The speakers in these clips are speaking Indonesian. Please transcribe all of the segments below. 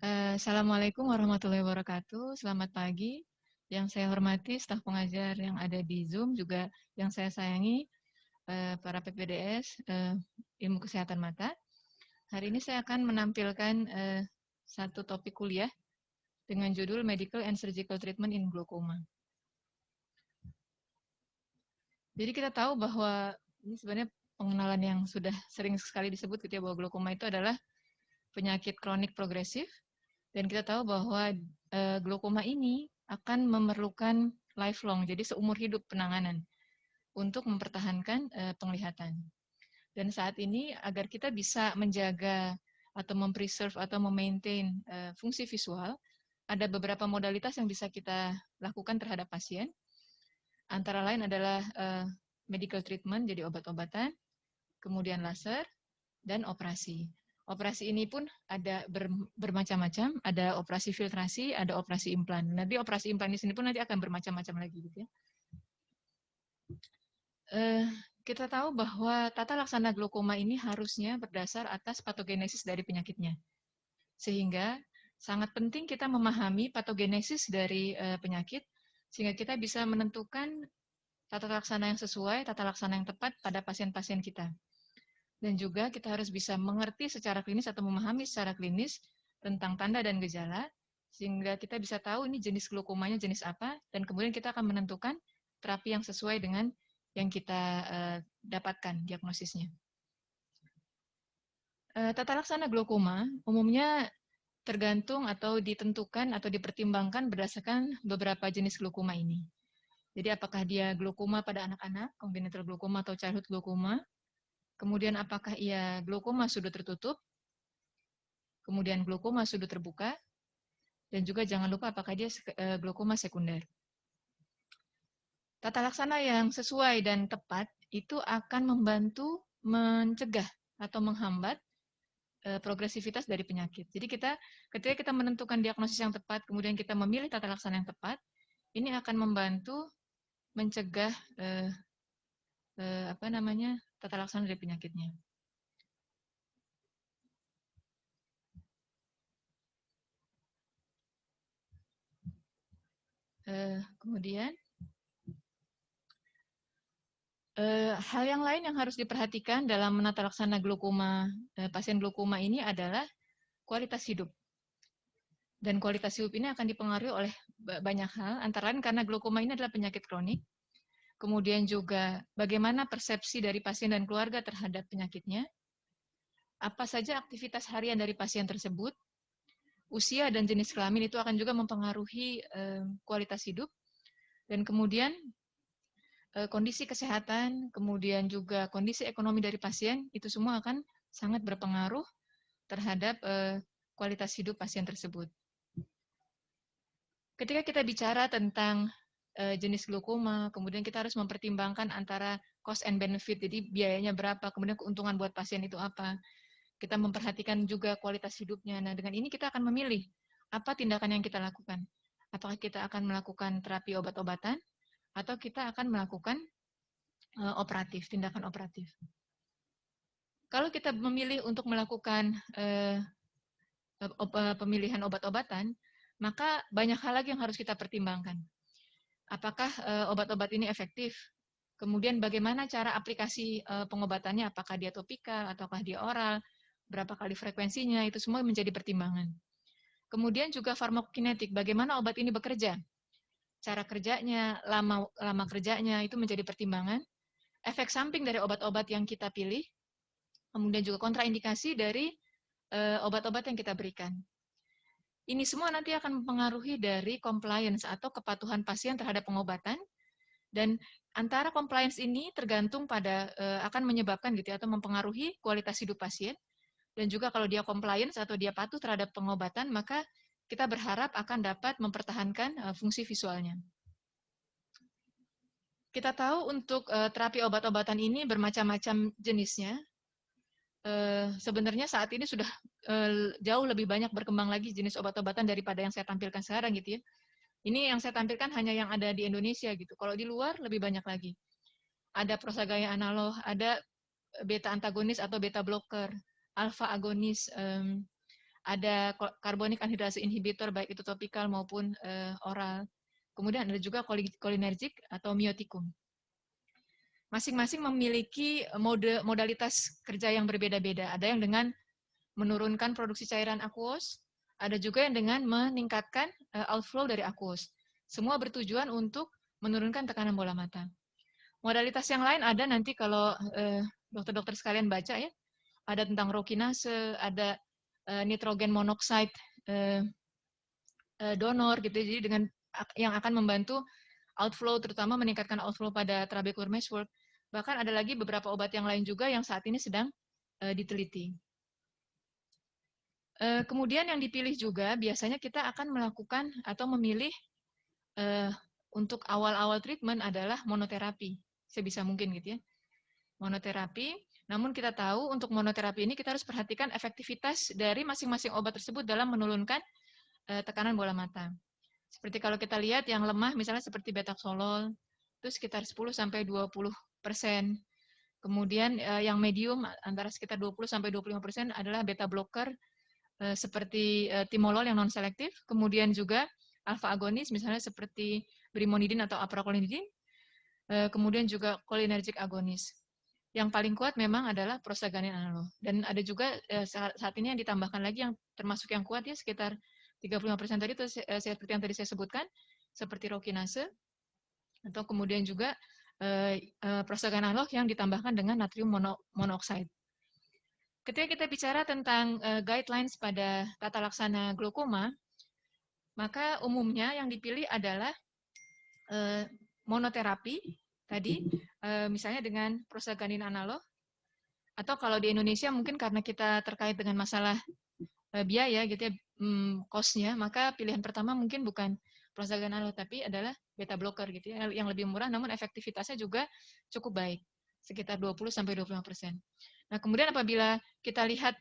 Assalamualaikum warahmatullahi wabarakatuh. Selamat pagi. Yang saya hormati staf pengajar yang ada di Zoom, juga yang saya sayangi para PPDS Ilmu Kesehatan Mata. Hari ini saya akan menampilkan satu topik kuliah dengan judul Medical and Surgical Treatment in Glaucoma. Jadi kita tahu bahwa ini sebenarnya pengenalan yang sudah sering sekali disebut gitu ya, bahwa glaukoma itu adalah penyakit kronik progresif. Dan kita tahu bahwa glaukoma ini akan memerlukan lifelong, jadi seumur hidup penanganan untuk mempertahankan penglihatan. Dan saat ini agar kita bisa menjaga atau mempreserve atau memaintain fungsi visual, ada beberapa modalitas yang bisa kita lakukan terhadap pasien. Antara lain adalah medical treatment, jadi obat-obatan, kemudian laser, dan operasi. Operasi ini pun ada bermacam-macam, ada operasi filtrasi, ada operasi implan. Nanti operasi implan di sini pun nanti akan bermacam-macam lagi gitu ya. Kita tahu bahwa tata laksana glaukoma ini harusnya berdasar atas patogenesis dari penyakitnya. Sehingga sangat penting kita memahami patogenesis dari penyakit, sehingga kita bisa menentukan tata laksana yang sesuai, tata laksana yang tepat pada pasien-pasien kita. Dan juga kita harus bisa mengerti secara klinis atau memahami secara klinis tentang tanda dan gejala, sehingga kita bisa tahu ini jenis glaukomanya jenis apa, dan kemudian kita akan menentukan terapi yang sesuai dengan yang kita dapatkan diagnosisnya. Tata laksana glaukoma umumnya tergantung atau ditentukan atau dipertimbangkan berdasarkan beberapa jenis glaukoma ini. Jadi apakah dia glaukoma pada anak-anak, congenital glaukoma atau childhood glaukoma, kemudian apakah ia glaukoma sudut tertutup, kemudian glaukoma sudut terbuka, dan juga jangan lupa apakah dia glaukoma sekunder. Tata laksana yang sesuai dan tepat itu akan membantu mencegah atau menghambat progresivitas dari penyakit. Jadi ketika kita menentukan diagnosis yang tepat, kemudian kita memilih tata laksana yang tepat, ini akan membantu mencegah tata laksana dari penyakitnya. Kemudian hal yang lain yang harus diperhatikan dalam menata laksana glaukoma pasien glaukoma ini adalah kualitas hidup. Dan kualitas hidup ini akan dipengaruhi oleh banyak hal, antara lain karena glaukoma ini adalah penyakit kronik. Kemudian juga bagaimana persepsi dari pasien dan keluarga terhadap penyakitnya. Apa saja aktivitas harian dari pasien tersebut. Usia dan jenis kelamin itu akan juga mempengaruhi kualitas hidup. Dan kemudian kondisi kesehatan, kemudian juga kondisi ekonomi dari pasien, itu semua akan sangat berpengaruh terhadap kualitas hidup pasien tersebut. Ketika kita bicara tentang jenis glaukoma, kemudian kita harus mempertimbangkan antara cost and benefit, jadi biayanya berapa, kemudian keuntungan buat pasien itu apa. Kita memperhatikan juga kualitas hidupnya. Nah, dengan ini kita akan memilih apa tindakan yang kita lakukan. Apakah kita akan melakukan terapi obat-obatan, atau kita akan melakukan tindakan operatif. Kalau kita memilih untuk melakukan pemilihan obat-obatan, maka banyak hal lagi yang harus kita pertimbangkan. Apakah obat-obat ini efektif? Kemudian bagaimana cara aplikasi pengobatannya, apakah dia topikal, ataukah dia oral, berapa kali frekuensinya, itu semua menjadi pertimbangan. Kemudian juga farmakokinetik, bagaimana obat ini bekerja, cara kerjanya, lama kerjanya, itu menjadi pertimbangan. Efek samping dari obat-obat yang kita pilih, kemudian juga kontraindikasi dari obat-obat yang kita berikan. Ini semua nanti akan mempengaruhi dari compliance atau kepatuhan pasien terhadap pengobatan, dan antara compliance ini tergantung pada akan menyebabkan gitu ya, atau mempengaruhi kualitas hidup pasien, dan juga kalau dia compliance atau dia patuh terhadap pengobatan, maka kita berharap akan dapat mempertahankan fungsi visualnya. Kita tahu untuk terapi obat-obatan ini bermacam-macam jenisnya. Sebenarnya saat ini sudah jauh lebih banyak berkembang lagi jenis obat-obatan daripada yang saya tampilkan sekarang gitu ya. Ini yang saya tampilkan hanya yang ada di Indonesia gitu. Kalau di luar lebih banyak lagi. Ada prosagaya analog, ada beta antagonis atau beta blocker, alfa agonis, ada carbonic anhydrase inhibitor baik itu topikal maupun oral. Kemudian ada juga cholinergic atau miotikum. Masing-masing memiliki modalitas kerja yang berbeda-beda. Ada yang dengan menurunkan produksi cairan aqueous, ada juga yang dengan meningkatkan outflow dari aqueous. Semua bertujuan untuk menurunkan tekanan bola mata. Modalitas yang lain ada nanti kalau dokter-dokter sekalian baca ya, ada tentang rokinase, ada nitrogen monoxide donor gitu. Jadi dengan yang akan membantu outflow, terutama meningkatkan outflow pada trabecular meshwork. Bahkan ada lagi beberapa obat yang lain juga yang saat ini sedang diteliti. Kemudian yang dipilih juga biasanya kita akan melakukan atau memilih untuk awal-awal treatment adalah monoterapi, sebisa mungkin gitu ya. Monoterapi, namun kita tahu untuk monoterapi ini kita harus perhatikan efektivitas dari masing-masing obat tersebut dalam menurunkan tekanan bola mata. Seperti kalau kita lihat yang lemah misalnya seperti betaxolol itu sekitar 10-20%. Kemudian yang medium antara sekitar 20-25% adalah beta blocker seperti timolol yang non selektif, kemudian juga alfa agonis misalnya seperti brimonidin atau apracolinidin, kemudian juga cholinergic agonis. Yang paling kuat memang adalah prostaglandin analog. Dan ada juga saat ini yang ditambahkan lagi yang termasuk yang kuat ya sekitar 35% tadi itu seperti yang tadi saya sebutkan, seperti rokinase, atau kemudian juga prostaglandin analog yang ditambahkan dengan natrium monoxide. Ketika kita bicara tentang guidelines pada tata laksana glaukoma, maka umumnya yang dipilih adalah monoterapi tadi, misalnya dengan prostaglandin analog, atau kalau di Indonesia mungkin karena kita terkait dengan masalah biaya gitu ya, cost-nya, maka pilihan pertama mungkin bukan prostaglandin analog, tapi adalah beta blocker gitu ya, yang lebih murah namun efektivitasnya juga cukup baik, sekitar 20-25%. Nah, kemudian apabila kita lihat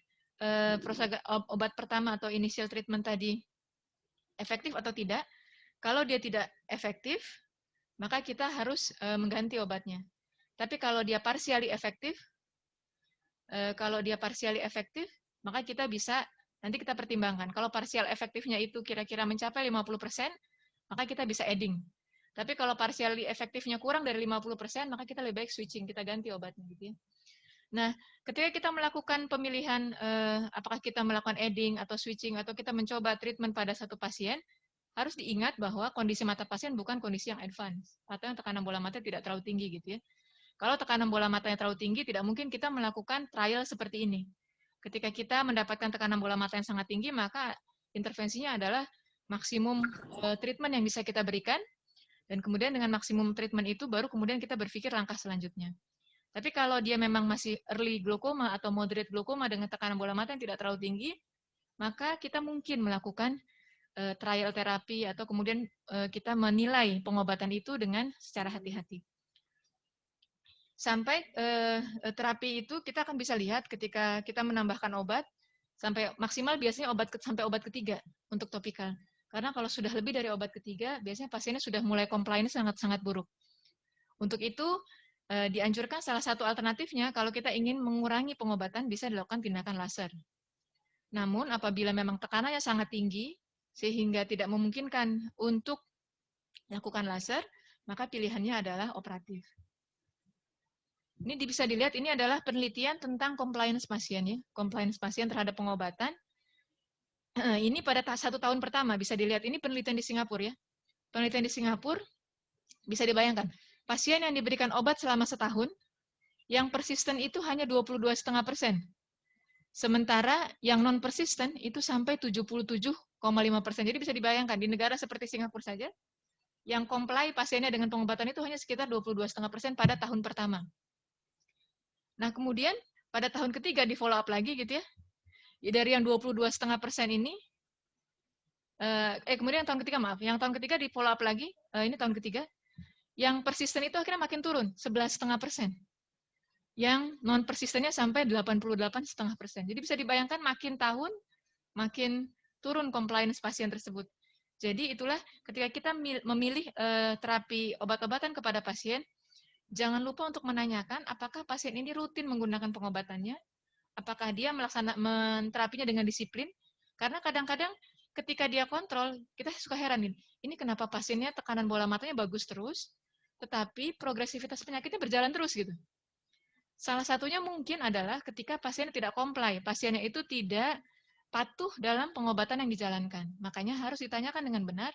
obat pertama atau initial treatment tadi efektif atau tidak, kalau dia tidak efektif, maka kita harus mengganti obatnya. Tapi kalau dia partially efektif, maka kita bisa, nanti kita pertimbangkan. Kalau partial efektifnya itu kira-kira mencapai 50%, maka kita bisa adding. Tapi kalau partially efektifnya kurang dari 50%, maka kita lebih baik switching, kita ganti obatnya gitu ya. Nah, ketika kita melakukan pemilihan, apakah kita melakukan adding atau switching, atau kita mencoba treatment pada satu pasien, harus diingat bahwa kondisi mata pasien bukan kondisi yang advance, atau yang tekanan bola mata tidak terlalu tinggi gitu ya. Kalau tekanan bola matanya terlalu tinggi, tidak mungkin kita melakukan trial seperti ini. Ketika kita mendapatkan tekanan bola mata yang sangat tinggi, maka intervensinya adalah maksimum treatment yang bisa kita berikan, dan kemudian dengan maksimum treatment itu, baru kemudian kita berpikir langkah selanjutnya. Tapi kalau dia memang masih early glaukoma atau moderate glaukoma dengan tekanan bola mata yang tidak terlalu tinggi, maka kita mungkin melakukan trial terapi atau kemudian kita menilai pengobatan itu dengan secara hati-hati. Sampai terapi itu kita akan bisa lihat ketika kita menambahkan obat sampai maksimal biasanya sampai obat ketiga untuk topikal. Karena kalau sudah lebih dari obat ketiga, biasanya pasiennya sudah mulai compliance sangat-sangat buruk. Untuk itu dianjurkan salah satu alternatifnya kalau kita ingin mengurangi pengobatan bisa dilakukan tindakan laser. Namun apabila memang tekanannya sangat tinggi sehingga tidak memungkinkan untuk melakukan laser, maka pilihannya adalah operatif. Ini bisa dilihat, ini adalah penelitian tentang compliance pasien ya, compliance pasien terhadap pengobatan. Ini pada 1 tahun pertama bisa dilihat, ini penelitian di Singapura ya. Penelitian di Singapura bisa dibayangkan, pasien yang diberikan obat selama setahun, yang persisten itu hanya 22,5%. Sementara yang non persisten itu sampai 77,5%. Jadi bisa dibayangkan di negara seperti Singapura saja, yang comply pasiennya dengan pengobatan itu hanya sekitar 22,5% pada tahun pertama. Nah, kemudian pada tahun ketiga di follow up lagi gitu ya. Dari yang 22,5% ini, kemudian yang tahun ketiga yang tahun ketiga di follow up lagi, ini tahun ketiga, yang persisten itu akhirnya makin turun, 11,5%. Yang non persistennya sampai 88,5%. Jadi bisa dibayangkan makin tahun makin turun compliance pasien tersebut. Jadi itulah ketika kita memilih terapi obat-obatan kepada pasien, jangan lupa untuk menanyakan apakah pasien ini rutin menggunakan pengobatannya, apakah dia menterapinya dengan disiplin, Karena kadang-kadang ketika dia kontrol, kita suka heran nih, ini kenapa pasiennya tekanan bola matanya bagus terus, tetapi progresivitas penyakitnya berjalan terus gitu. Salah satunya mungkin adalah ketika pasien tidak comply, pasiennya itu tidak patuh dalam pengobatan yang dijalankan. Makanya harus ditanyakan dengan benar,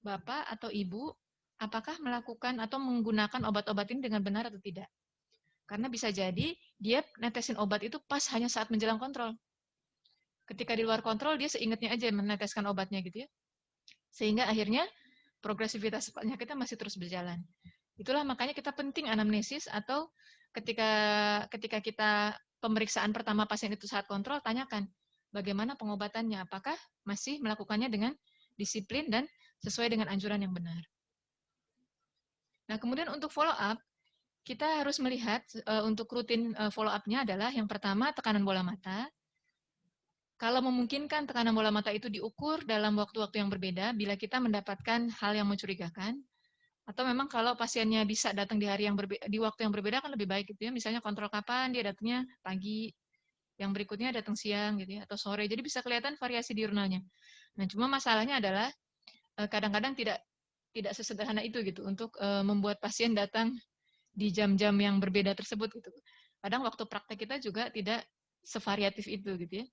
Bapak atau Ibu, apakah melakukan atau menggunakan obat-obat ini dengan benar atau tidak. Karena bisa jadi dia netesin obat itu pas hanya saat menjelang kontrol. Ketika di luar kontrol, dia seingatnya aja meneteskan obatnya gitu ya. Sehingga akhirnya progresivitas penyakitnya masih terus berjalan. Itulah makanya kita penting anamnesis atau ketika kita pemeriksaan pertama pasien itu saat kontrol, tanyakan bagaimana pengobatannya, apakah masih melakukannya dengan disiplin dan sesuai dengan anjuran yang benar. Nah, kemudian untuk follow up, kita harus melihat untuk rutin follow up-nya adalah yang pertama tekanan bola mata. Kalau memungkinkan tekanan bola mata itu diukur dalam waktu-waktu yang berbeda bila kita mendapatkan hal yang mencurigakan. Atau memang kalau pasiennya bisa datang di hari yang di waktu yang berbeda kan lebih baik gitu ya. Misalnya kontrol kapan dia datangnya pagi, yang berikutnya datang siang gitu ya atau sore. Jadi bisa kelihatan variasi diurnalnya. Nah, cuma masalahnya adalah kadang-kadang tidak sesederhana itu gitu untuk membuat pasien datang di jam-jam yang berbeda tersebut gitu. Kadang waktu praktek kita juga tidak sevariatif itu gitu ya.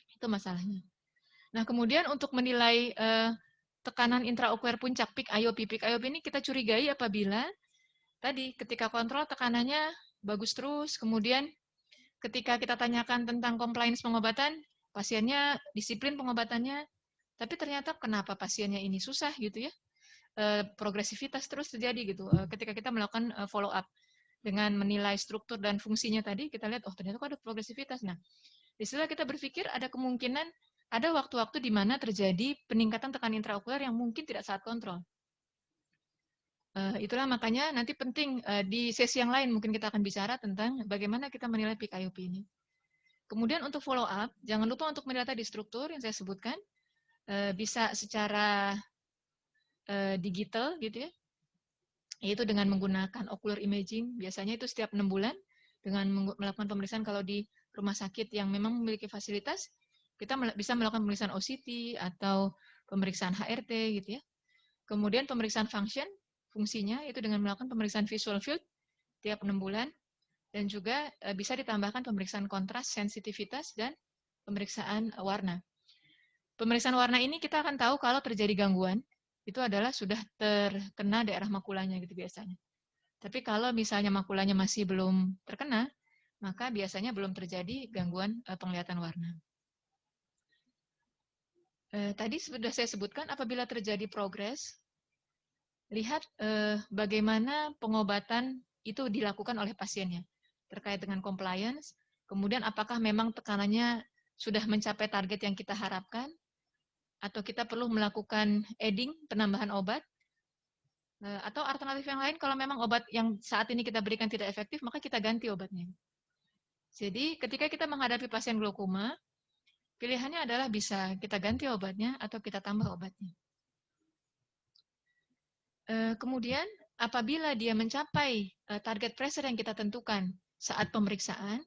Itu masalahnya. Nah, kemudian untuk menilai tekanan intraokuler puncak peak IOP. Peak IOP ini kita curigai apabila tadi ketika kontrol tekanannya bagus terus, kemudian ketika kita tanyakan tentang compliance pengobatan, pasiennya disiplin pengobatannya, tapi ternyata kenapa pasiennya ini susah gitu ya, progresivitas terus terjadi gitu. Ketika kita melakukan follow up dengan menilai struktur dan fungsinya tadi, kita lihat, oh ternyata kok ada progresivitas. Nah, disitulah kita berpikir ada kemungkinan ada waktu-waktu di mana terjadi peningkatan tekanan intraokuler yang mungkin tidak saat kontrol. Itulah makanya nanti penting di sesi yang lain mungkin kita akan bicara tentang bagaimana kita menilai peak IOP ini. Kemudian untuk follow up, jangan lupa untuk menilai tadi struktur yang saya sebutkan, bisa secara digital gitu ya, yaitu dengan menggunakan ocular imaging, biasanya itu setiap 6 bulan, dengan melakukan pemeriksaan kalau di rumah sakit yang memang memiliki fasilitas, kita bisa melakukan pemeriksaan OCT atau pemeriksaan HRT gitu ya. Kemudian pemeriksaan fungsinya itu dengan melakukan pemeriksaan visual field tiap 6 bulan, dan juga bisa ditambahkan pemeriksaan kontras, sensitivitas, dan pemeriksaan warna. Pemeriksaan warna ini kita akan tahu kalau terjadi gangguan, itu adalah sudah terkena daerah makulanya gitu biasanya. Tapi kalau misalnya makulanya masih belum terkena, maka biasanya belum terjadi gangguan penglihatan warna. Tadi sudah saya sebutkan apabila terjadi progres, lihat bagaimana pengobatan itu dilakukan oleh pasiennya terkait dengan compliance, kemudian apakah memang tekanannya sudah mencapai target yang kita harapkan, atau kita perlu melakukan adding, penambahan obat, atau alternatif yang lain kalau memang obat yang saat ini kita berikan tidak efektif, maka kita ganti obatnya. Jadi ketika kita menghadapi pasien glaukoma, pilihannya adalah bisa kita ganti obatnya atau kita tambah obatnya. Kemudian apabila dia mencapai target pressure yang kita tentukan saat pemeriksaan,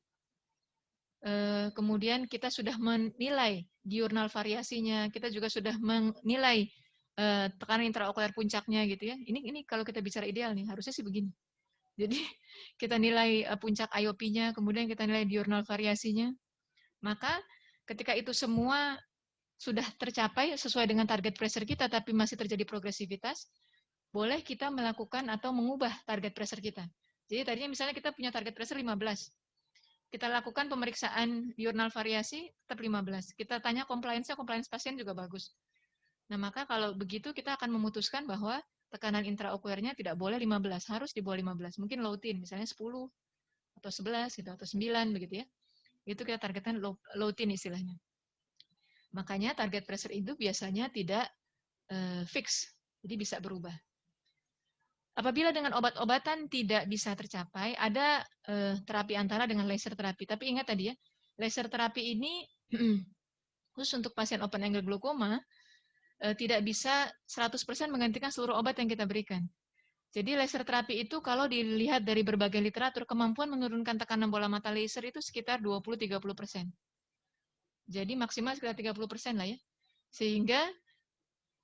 kemudian kita sudah menilai diurnal variasinya, kita juga sudah menilai tekanan intraokuler puncaknya gitu ya. Ini kalau kita bicara ideal nih, harusnya sih begini. Jadi kita nilai puncak IOP-nya, kemudian kita nilai diurnal variasinya. Maka ketika itu semua sudah tercapai sesuai dengan target pressure kita, tapi masih terjadi progresivitas, boleh kita melakukan atau mengubah target pressure kita. Jadi tadinya misalnya kita punya target pressure 15. Kita lakukan pemeriksaan diurnal variasi tetap 15. Kita tanya compliance pasien juga bagus. Nah, maka kalau begitu kita akan memutuskan bahwa tekanan intraokulernya tidak boleh 15, harus di bawah 15. Mungkin low tin, misalnya 10 atau 11 gitu atau 9 begitu ya. Itu kita targetkan low tin istilahnya. Makanya target pressure itu biasanya tidak fix, jadi bisa berubah. Apabila dengan obat-obatan tidak bisa tercapai, ada terapi antara dengan laser terapi. Tapi ingat tadi ya, laser terapi ini khusus untuk pasien open angle glaukoma tidak bisa 100% menggantikan seluruh obat yang kita berikan. Jadi laser terapi itu kalau dilihat dari berbagai literatur, kemampuan menurunkan tekanan bola mata laser itu sekitar 20-30%. Jadi maksimal sekitar 30% lah ya. Sehingga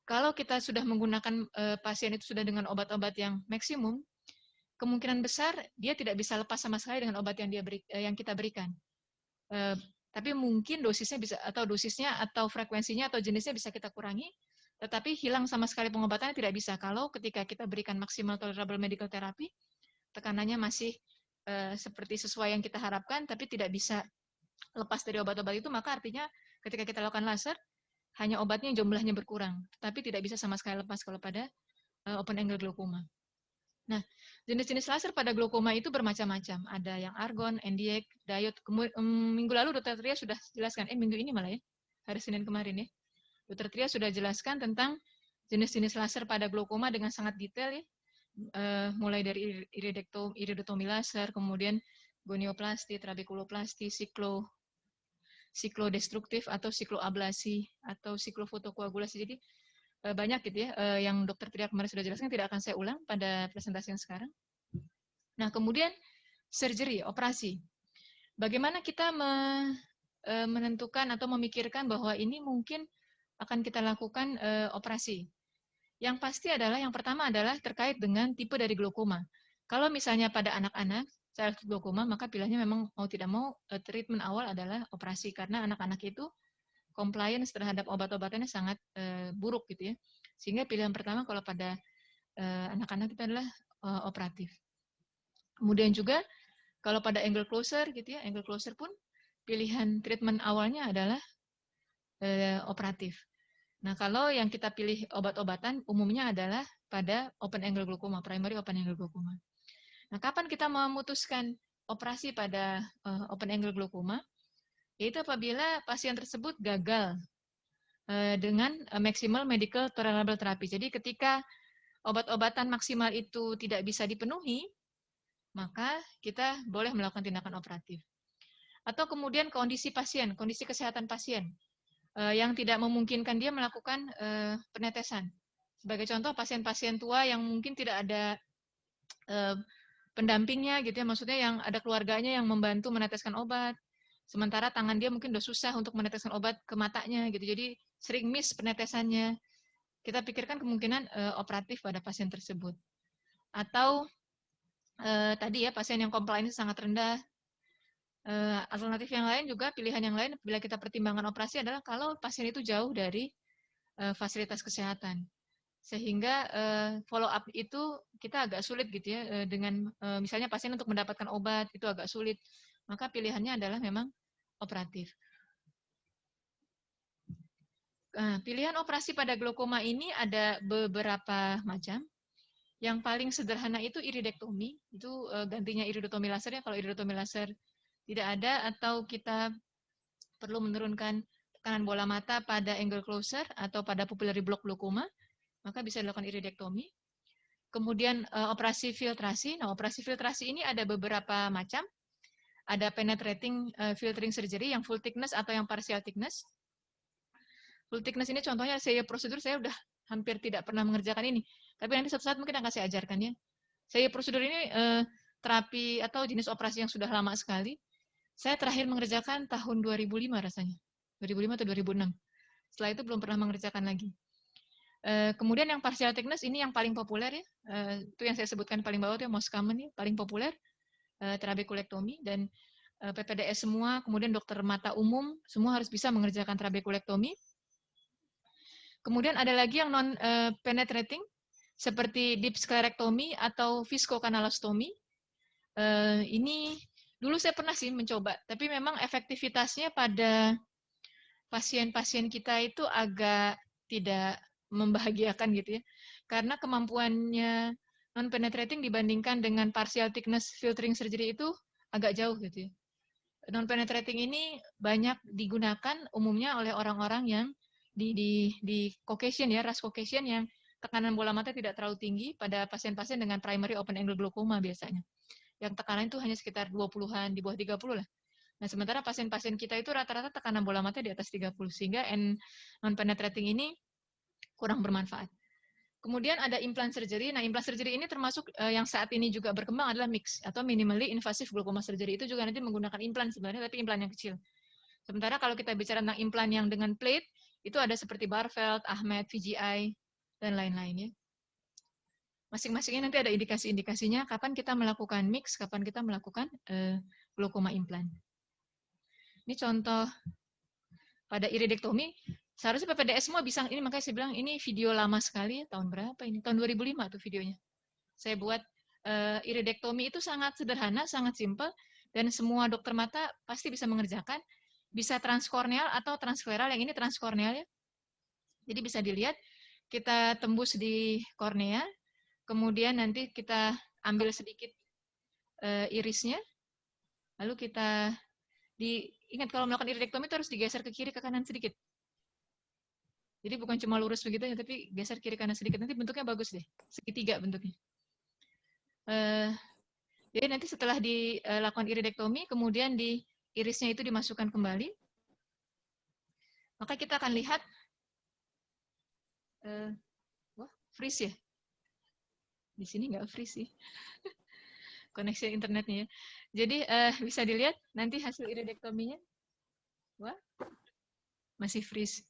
kalau kita sudah menggunakan pasien itu sudah dengan obat-obat yang maksimum, kemungkinan besar dia tidak bisa lepas sama sekali dengan obat yang yang kita berikan. Tapi mungkin dosisnya atau frekuensinya atau jenisnya bisa kita kurangi, tetapi hilang sama sekali pengobatannya tidak bisa. Kalau ketika kita berikan maksimal tolerable medical therapy, tekanannya masih seperti sesuai yang kita harapkan, tapi tidak bisa lepas dari obat-obat itu, maka artinya ketika kita lakukan laser, hanya obatnya jumlahnya berkurang, tapi tidak bisa sama sekali lepas kalau pada open angle glaukoma. Nah, jenis-jenis laser pada glaukoma itu bermacam-macam. Ada yang argon, NDX, diode. Minggu lalu Dr. Tria sudah jelaskan, minggu ini malah ya, hari Senin kemarin ya. Dr. Tria sudah jelaskan tentang jenis-jenis laser pada glaukoma dengan sangat detail ya. Mulai dari iridotomi laser, kemudian gonioplasti, trabekuloplasti, siklodestruktif atau sikloablasi atau siklofotokoagulasi. Jadi banyak gitu ya yang Dr. Tria kemarin sudah jelaskan, tidak akan saya ulang pada presentasi yang sekarang. Nah, kemudian surgery, operasi. Bagaimana kita menentukan atau memikirkan bahwa ini mungkin akan kita lakukan operasi. Yang pasti adalah, yang pertama adalah terkait dengan tipe dari glaukoma. Kalau misalnya pada anak-anak, childhood glaukoma, maka pilihannya memang mau tidak mau treatment awal adalah operasi, karena anak-anak itu compliance terhadap obat-obatannya sangat buruk gitu ya. Sehingga pilihan pertama kalau pada anak-anak itu adalah operatif. Kemudian juga kalau pada angle closer gitu ya, angle closer pun pilihan treatment awalnya adalah operatif. Nah, kalau yang kita pilih obat-obatan umumnya adalah pada open angle glaukoma, primary open angle glaukoma. Nah, kapan kita memutuskan operasi pada open angle glaukoma? Yaitu apabila pasien tersebut gagal dengan maximal medical tolerable therapy. Jadi ketika obat-obatan maksimal itu tidak bisa dipenuhi, maka kita boleh melakukan tindakan operatif. Atau kemudian kondisi pasien, kondisi kesehatan pasien yang tidak memungkinkan dia melakukan penetesan. Sebagai contoh, pasien-pasien tua yang mungkin tidak ada pendampingnya gitu ya, maksudnya yang ada keluarganya yang membantu meneteskan obat, sementara tangan dia mungkin udah susah untuk meneteskan obat ke matanya gitu, jadi sering miss penetesannya. Kita pikirkan kemungkinan operatif pada pasien tersebut. Atau tadi ya, pasien yang compliance sangat rendah. Alternatif yang lain juga, pilihan yang lain bila kita pertimbangkan operasi adalah kalau pasien itu jauh dari fasilitas kesehatan, sehingga follow up itu kita agak sulit gitu ya, dengan misalnya pasien untuk mendapatkan obat itu agak sulit, maka pilihannya adalah memang operatif. Pilihan operasi pada glaukoma ini ada beberapa macam. Yang paling sederhana itu iridektomi, itu gantinya iridotomi laser ya. Kalau iridotomi laser tidak ada atau kita perlu menurunkan tekanan bola mata pada angle closer atau pada pupillary block glaukoma, maka bisa dilakukan iridektomi. Kemudian operasi filtrasi. Nah, operasi filtrasi ini ada beberapa macam. Ada penetrating filtering surgery yang full thickness atau yang partial thickness. Full thickness ini contohnya prosedur saya udah hampir tidak pernah mengerjakan ini. Tapi nanti suatu saat mungkin akan saya ajarkan ya. Prosedur ini terapi atau jenis operasi yang sudah lama sekali. Saya terakhir mengerjakan tahun 2005 rasanya. 2005 atau 2006. Setelah itu belum pernah mengerjakan lagi. Kemudian yang partial thickness ini yang paling populer ya. Itu yang saya sebutkan paling bawah itu yang most common ya, paling populer. Trabekulektomi dan PPDS semua, kemudian dokter mata umum, semua harus bisa mengerjakan trabekulektomi. Kemudian ada lagi yang non penetrating seperti deep sclerectomy atau viscocanalostomy. Ini dulu saya pernah sih mencoba, tapi memang efektivitasnya pada pasien-pasien kita itu agak tidak membahagiakan gitu ya. Karena kemampuannya non-penetrating dibandingkan dengan partial thickness filtering surgery itu agak jauh gitu ya. Non-penetrating ini banyak digunakan umumnya oleh orang-orang yang di Caucasian ya, ras Caucasian yang tekanan bola mata tidak terlalu tinggi pada pasien-pasien dengan primary open angle glaukoma biasanya. Yang tekanan itu hanya sekitar 20-an, di bawah 30 lah. Nah, sementara pasien-pasien kita itu rata-rata tekanan bola mata di atas 30, sehingga non-penetrating ini kurang bermanfaat. Kemudian ada implant surgery. Nah, implant surgery ini termasuk yang saat ini juga berkembang adalah mix atau minimally invasive glaucoma surgery. Itu juga nanti menggunakan implant sebenarnya, tapi implant yang kecil. Sementara kalau kita bicara tentang implan yang dengan plate, itu ada seperti Barfeld, Ahmed, VGI, dan lain-lain ya. Masing-masingnya nanti ada indikasi-indikasinya kapan kita melakukan mix, kapan kita melakukan glaukoma implan. Ini contoh pada iridektomi, seharusnya PPDS semua bisa, ini makanya saya bilang ini video lama sekali, tahun berapa ini? Tahun 2005 tuh videonya. Saya buat iridektomi itu sangat sederhana, sangat simpel, dan semua dokter mata pasti bisa mengerjakan, bisa transkorneal atau transkleral, yang ini transkorneal ya. Jadi bisa dilihat, kita tembus di kornea, kemudian nanti kita ambil sedikit irisnya, lalu kita ingat kalau melakukan iridektomi itu harus digeser ke kiri ke kanan sedikit. Jadi bukan cuma lurus begitu ya, tapi geser kiri kanan sedikit. Nanti bentuknya bagus deh, segitiga bentuknya. Jadi nanti setelah dilakukan iridektomi, kemudian di irisnya itu dimasukkan kembali, maka kita akan lihat, wah freeze ya. Di sini nggak freeze sih. Koneksi internetnya ya. Jadi bisa dilihat nanti hasil iridektominya. Wah, masih freeze.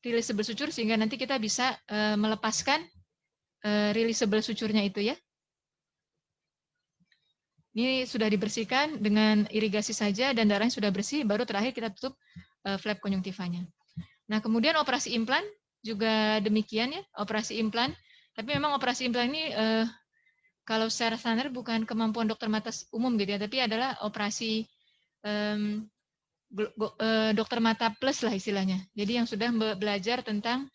Releasable suture sehingga nanti kita bisa melepaskan releasable suturnya itu ya. Ini sudah dibersihkan dengan irigasi saja dan darahnya sudah bersih, baru terakhir kita tutup flap konjungtivanya. Nah, kemudian operasi implan juga demikian ya, operasi implan. Tapi memang operasi implan ini kalau secara standar bukan kemampuan dokter mata umum gitu ya, tapi adalah operasi dokter mata plus lah istilahnya. Jadi yang sudah belajar tentang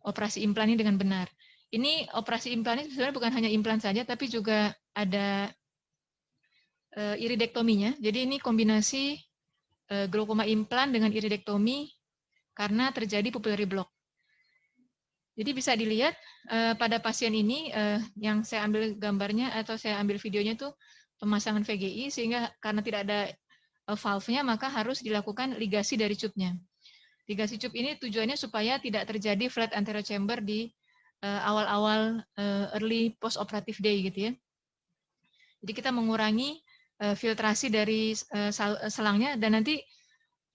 operasi implan ini dengan benar. Ini operasi implan ini sebenarnya bukan hanya implan saja, tapi juga ada iridektominya. Jadi ini kombinasi glaukoma implan dengan iridektomi karena terjadi pupillary block. Jadi bisa dilihat pada pasien ini yang saya ambil gambarnya atau saya ambil videonya itu pemasangan VGI, sehingga karena tidak ada valve-nya maka harus dilakukan ligasi dari tube-nya. Ligasi tube ini tujuannya supaya tidak terjadi flat anterior chamber di awal-awal early post-operative day gitu ya. Jadi kita mengurangi filtrasi dari selangnya, dan nanti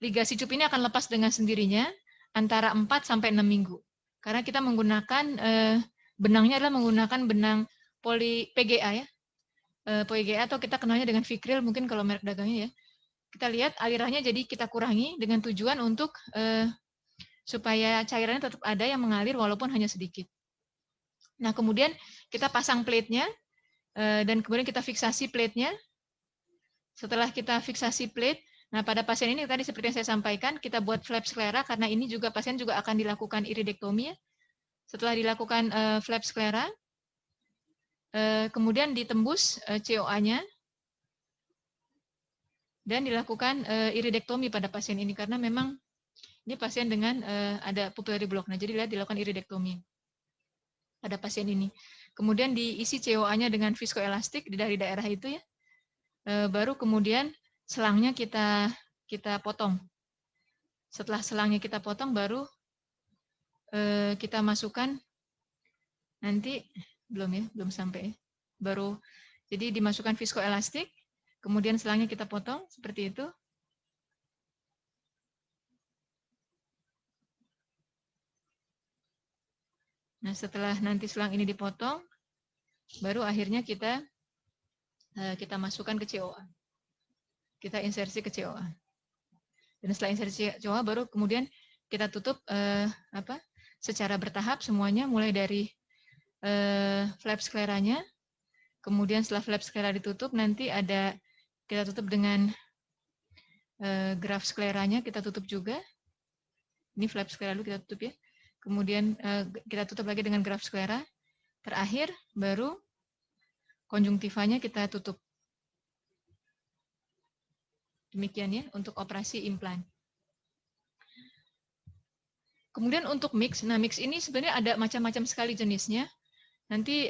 ligasi tube ini akan lepas dengan sendirinya antara 4 sampai 6 minggu. Karena kita menggunakan benangnya adalah menggunakan benang poli PGA ya. PGA atau kita kenalnya dengan Vicryl mungkin kalau merek dagangnya ya. Kita lihat alirannya, jadi kita kurangi dengan tujuan untuk supaya cairannya tetap ada yang mengalir walaupun hanya sedikit. Nah, kemudian kita pasang plate-nya dan kemudian kita fiksasi plate-nya. Setelah kita fiksasi plate, nah pada pasien ini tadi seperti yang saya sampaikan, kita buat flap sclera karena ini juga pasien juga akan dilakukan iridektomi ya. Setelah dilakukan flap sclera, kemudian ditembus COA-nya dan dilakukan iridektomi pada pasien ini karena memang ini pasien dengan ada pupillary block. Nah, jadi dilakukan iridektomi pada pasien ini. Kemudian diisi COA-nya dengan viskoelastik dari daerah itu ya. Baru kemudian selangnya kita potong. Setelah selangnya kita potong, baru kita masukkan nanti belum sampai. Baru jadi dimasukkan viskoelastik, kemudian selangnya kita potong seperti itu. Nah, setelah nanti selang ini dipotong, baru akhirnya kita masukkan ke COA. Kita insersi ke COA. Dan setelah insersi COA, baru kemudian kita tutup secara bertahap semuanya, mulai dari flap scleranya. Kemudian setelah flap sclera ditutup, nanti kita tutup dengan graft scleranya, kita tutup juga. Ini flap sclera dulu kita tutup ya. Kemudian kita tutup lagi dengan graft sclera. Terakhir baru konjungtivanya kita tutup. Demikian ya untuk operasi implan. Kemudian untuk mix, nah mix ini sebenarnya ada macam-macam sekali jenisnya. Nanti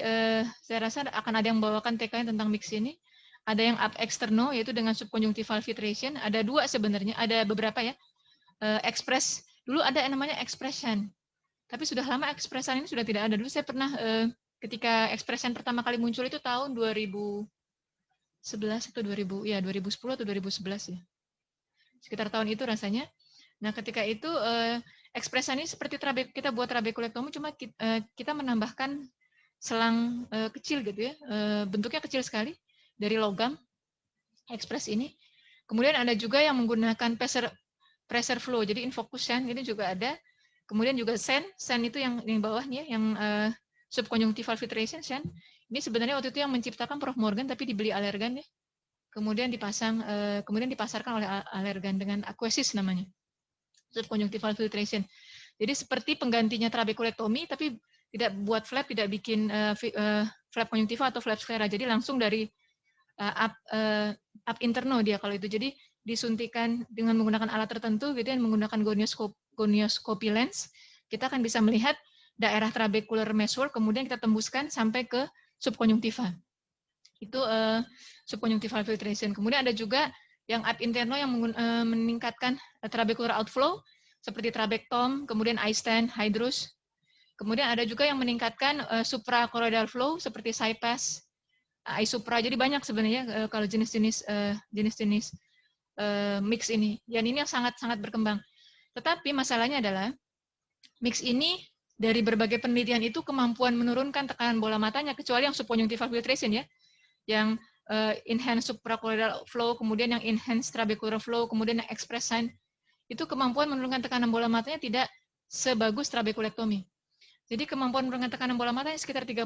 saya rasa akan ada yang membawakan TK tentang mix ini. Ada yang up externo, yaitu dengan subconjunctival filtration. Ada dua sebenarnya, ada beberapa ya. Express, dulu ada yang namanya expression. Tapi sudah lama expression ini sudah tidak ada. Dulu saya pernah ketika expression pertama kali muncul itu tahun 2011 atau 2010 atau 2011 ya. Sekitar tahun itu rasanya. Nah, ketika itu expression ini seperti kita buat trabekulektomi, cuma kita menambahkan selang kecil gitu ya. Bentuknya kecil sekali dari logam express ini. Kemudian ada juga yang menggunakan pressure flow. Jadi infocus send ini juga ada. Kemudian juga send itu yang bawahnya, yang subconjunctival filtration send. Ini sebenarnya waktu itu yang menciptakan Prof. Morgan, tapi dibeli Allergan ya. Kemudian kemudian dipasarkan oleh Allergan dengan Aquesis namanya. Subconjunctival filtration. Jadi seperti penggantinya trabekulektomi, tapi tidak buat flap, tidak bikin flap konjungtiva atau flap sclera. Jadi langsung dari up interno dia kalau itu. Jadi disuntikan dengan menggunakan alat tertentu gitu, dan menggunakan gonioscopy lens, kita akan bisa melihat daerah trabecular meshwork, kemudian kita tembuskan sampai ke subkonjungtiva. Itu subconjunctival filtration. Kemudian ada juga yang up interno yang meningkatkan trabecular outflow seperti trabectom, kemudian iStent, hydrus. Kemudian ada juga yang meningkatkan suprachoroidal flow seperti CyPass, iSupra. Jadi banyak sebenarnya kalau jenis-jenis mix ini. Dan ini yang sangat-sangat berkembang. Tetapi masalahnya adalah mix ini dari berbagai penelitian itu kemampuan menurunkan tekanan bola matanya, kecuali yang subconjunctival filtration ya, yang enhanced suprachoroidal flow, kemudian yang enhanced trabecular flow, kemudian yang express sign, itu kemampuan menurunkan tekanan bola matanya tidak sebagus trabekulektomi. Jadi kemampuan menurunkan tekanan bola matanya sekitar 30%.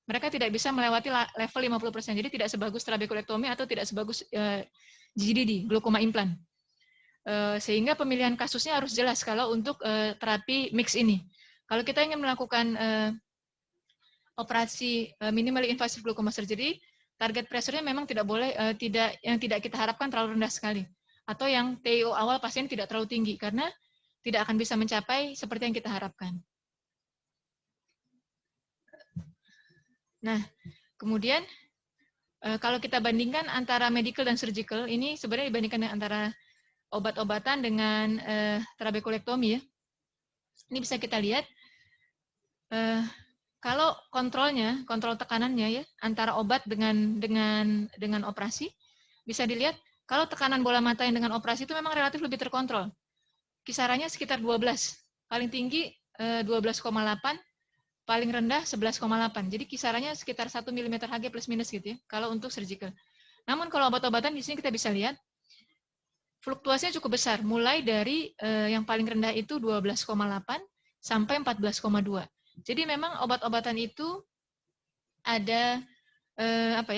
Mereka tidak bisa melewati level 50%. Jadi tidak sebagus trabekulektomi atau tidak sebagus GDD, glaukoma implan. Sehingga pemilihan kasusnya harus jelas kalau untuk terapi mix ini. Kalau kita ingin melakukan operasi minimally invasive glaucoma surgery, target pressure-nya memang tidak boleh yang tidak kita harapkan terlalu rendah sekali. atau yang TIO awal pasien tidak terlalu tinggi karena tidak akan bisa mencapai seperti yang kita harapkan. Nah, kemudian kalau kita bandingkan antara medical dan surgical, ini sebenarnya dibandingkan dengan antara obat-obatan dengan trabekulektomi ya. Ini bisa kita lihat kalau kontrol tekanannya ya antara obat dengan operasi, bisa dilihat kalau tekanan bola mata yang dengan operasi itu memang relatif lebih terkontrol. Kisarannya sekitar 12, paling tinggi 12,8, paling rendah 11,8. Jadi kisarannya sekitar 1 mm Hg plus minus gitu ya, kalau untuk surgical. Namun kalau obat-obatan di sini kita bisa lihat fluktuasinya cukup besar, mulai dari yang paling rendah itu 12,8 sampai 14,2. Jadi memang obat-obatan itu ada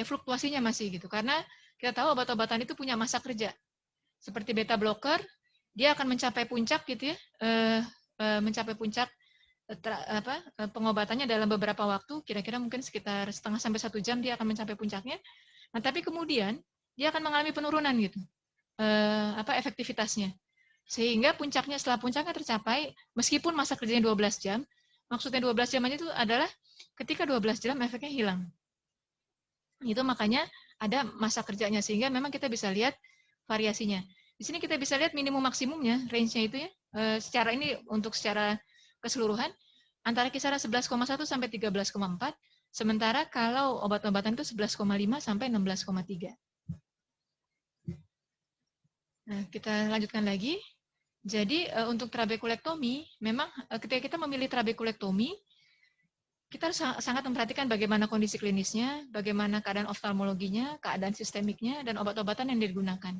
fluktuasinya masih gitu, karena kita tahu obat-obatan itu punya masa kerja. Seperti beta blocker, dia akan mencapai puncak gitu ya, mencapai puncak pengobatannya dalam beberapa waktu, kira-kira mungkin sekitar setengah sampai 1 jam dia akan mencapai puncaknya. Nah, tapi kemudian dia akan mengalami penurunan gitu, efektivitasnya. Sehingga puncaknya, setelah puncaknya tercapai, meskipun masa kerjanya 12 jam, maksudnya 12 jam itu adalah ketika 12 jam efeknya hilang. Itu makanya ada masa kerjanya, sehingga memang kita bisa lihat variasinya. Di sini kita bisa lihat minimum maksimumnya, range-nya itu ya, secara ini untuk secara keseluruhan, antara kisaran 11,1 sampai 13,4, sementara kalau obat-obatan itu 11,5 sampai 16,3. Nah, kita lanjutkan lagi. Jadi untuk trabekulektomi, memang ketika kita memilih trabekulektomi, kita sangat memperhatikan bagaimana kondisi klinisnya, bagaimana keadaan oftalmologinya, keadaan sistemiknya, dan obat-obatan yang digunakan.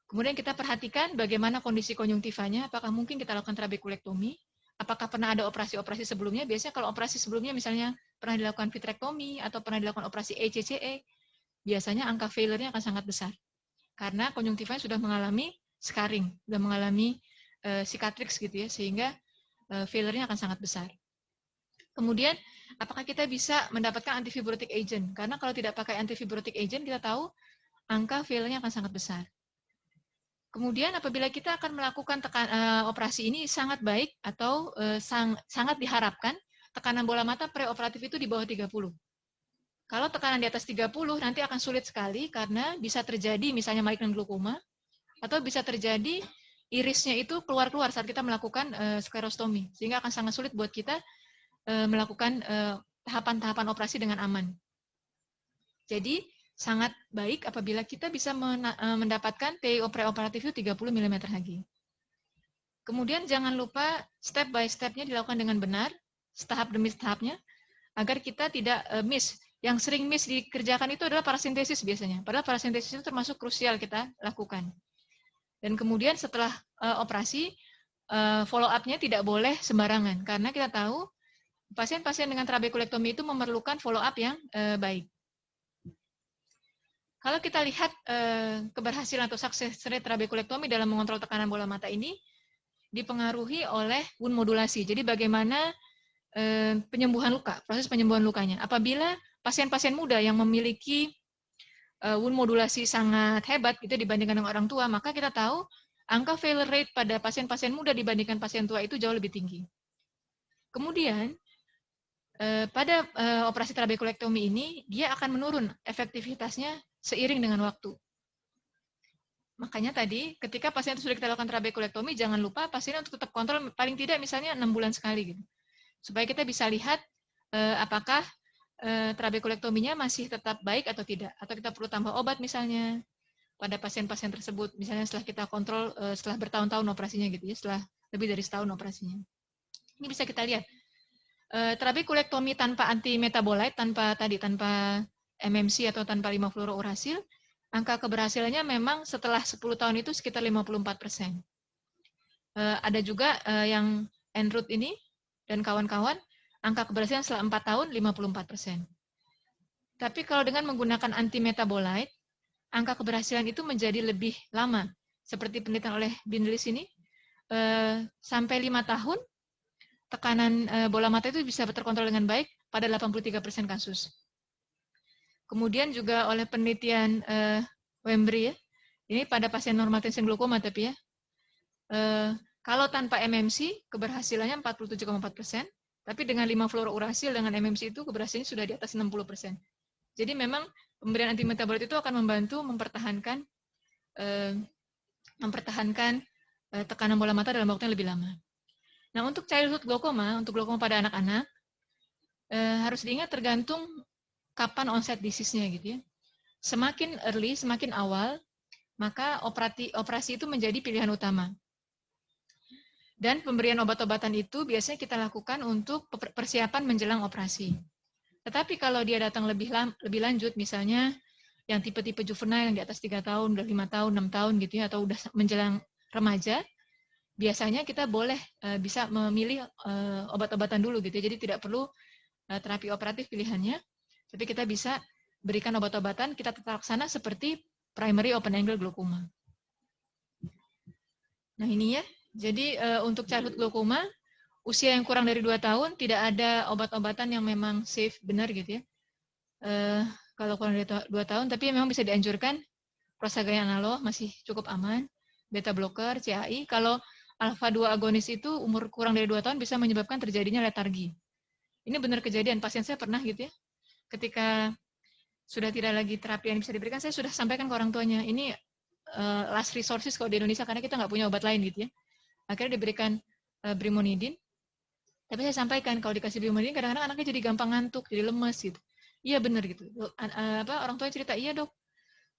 Kemudian kita perhatikan bagaimana kondisi konjungtivanya, apakah mungkin kita lakukan trabekulektomi, apakah pernah ada operasi-operasi sebelumnya. Biasanya kalau operasi sebelumnya misalnya pernah dilakukan vitrektomi atau pernah dilakukan operasi ECCE, biasanya angka failure-nya akan sangat besar. Karena konjungtivanya sudah mengalami scarring, sudah mengalami cicatrix gitu ya, sehingga failure-nya akan sangat besar. Kemudian, apakah kita bisa mendapatkan antifibrotic agent? Karena kalau tidak pakai antifibrotic agent, kita tahu angka failure-nya akan sangat besar. Kemudian, apabila kita akan melakukan operasi ini sangat baik atau sangat diharapkan, tekanan bola mata preoperatif itu di bawah 30. Kalau tekanan di atas 30, nanti akan sulit sekali karena bisa terjadi misalnya malignan glaukoma, atau bisa terjadi irisnya itu keluar-keluar saat kita melakukan sklerostomi, sehingga akan sangat sulit buat kita melakukan tahapan-tahapan operasi dengan aman. Jadi, sangat baik apabila kita bisa mendapatkan TIO preoperatif itu 30 mm Hg. Kemudian jangan lupa step by step-nya dilakukan dengan benar, tahap demi tahapnya, agar kita tidak miss. Yang sering miss dikerjakan itu adalah parasintesis biasanya. Padahal parasintesis itu termasuk krusial kita lakukan. Dan kemudian setelah operasi, follow up-nya tidak boleh sembarangan, karena kita tahu pasien-pasien dengan trabekulektomi itu memerlukan follow up yang baik. Kalau kita lihat keberhasilan atau sukses rate trabekulektomi dalam mengontrol tekanan bola mata ini dipengaruhi oleh wound modulasi. Jadi bagaimana penyembuhan luka, proses penyembuhan lukanya. Apabila pasien-pasien muda yang memiliki wound modulasi sangat hebat gitu dibandingkan dengan orang tua, maka kita tahu angka failure rate pada pasien-pasien muda dibandingkan pasien tua itu jauh lebih tinggi. Kemudian pada operasi trabekulektomi ini, dia akan menurun efektivitasnya seiring dengan waktu. Makanya tadi, ketika pasien itu sudah kita lakukan trabekulektomi, jangan lupa pasiennya untuk tetap kontrol, paling tidak misalnya 6 bulan sekali. Gitu. Supaya kita bisa lihat apakah trabekulektominya masih tetap baik atau tidak. Atau kita perlu tambah obat misalnya pada pasien-pasien tersebut. Misalnya setelah kita kontrol, setelah bertahun-tahun operasinya gitu ya, setelah lebih dari setahun operasinya. Ini bisa kita lihat. Trabekulektomi tanpa antimetabolite, tanpa MMC atau tanpa 5-fluorourasil, angka keberhasilannya memang setelah 10 tahun itu sekitar 54%. Ada juga yang Enroute ini dan kawan-kawan, angka keberhasilan setelah 4 tahun 54%. Tapi kalau dengan menggunakan antimetabolite, angka keberhasilan itu menjadi lebih lama. Seperti penelitian oleh Bindelis ini, sampai 5 tahun, tekanan bola mata itu bisa terkontrol dengan baik pada 83% kasus. Kemudian juga oleh penelitian Wembry ya, Ini pada pasien normal tensi glaukoma tapi ya. Kalau tanpa MMC, keberhasilannya 47,4%, tapi dengan 5 fluorouracil dengan MMC itu keberhasilannya sudah di atas 60%. Jadi memang pemberian antimetabolit itu akan membantu mempertahankan tekanan bola mata dalam waktu yang lebih lama. Nah, untuk childhood glaukoma, untuk glaukoma pada anak-anak, harus diingat tergantung kapan onset disease-nya gitu ya. Semakin early, semakin awal, maka operasi itu menjadi pilihan utama. Dan pemberian obat-obatan itu biasanya kita lakukan untuk persiapan menjelang operasi. Tetapi kalau dia datang lebih lanjut, misalnya yang tipe-tipe juvenile yang di atas 3 tahun, udah 5 tahun, 6 tahun gitu ya, atau udah menjelang remaja, biasanya kita boleh bisa memilih obat-obatan dulu gitu ya. Jadi tidak perlu terapi operatif pilihannya, tapi kita bisa berikan obat-obatan, kita tetap laksana seperti primary open angle glaukoma. Nah ini ya, jadi untuk childhood glaukoma, usia yang kurang dari 2 tahun, tidak ada obat-obatan yang memang safe, benar gitu ya. Kalau kurang dari 2 tahun, tapi memang bisa dianjurkan, prostaglandin analog masih cukup aman, beta blocker, CAI, kalau alpha 2 agonis itu umur kurang dari 2 tahun bisa menyebabkan terjadinya letargi. Ini benar kejadian, pasien saya pernah gitu ya, ketika sudah tidak lagi terapi yang bisa diberikan, saya sudah sampaikan ke orang tuanya, ini last resources kalau di Indonesia, karena kita nggak punya obat lain gitu ya. Akhirnya diberikan brimonidin, tapi saya sampaikan kalau dikasih brimonidin kadang-kadang anaknya jadi gampang ngantuk, jadi lemes gitu. Iya benar gitu. Orang tua cerita, iya dok,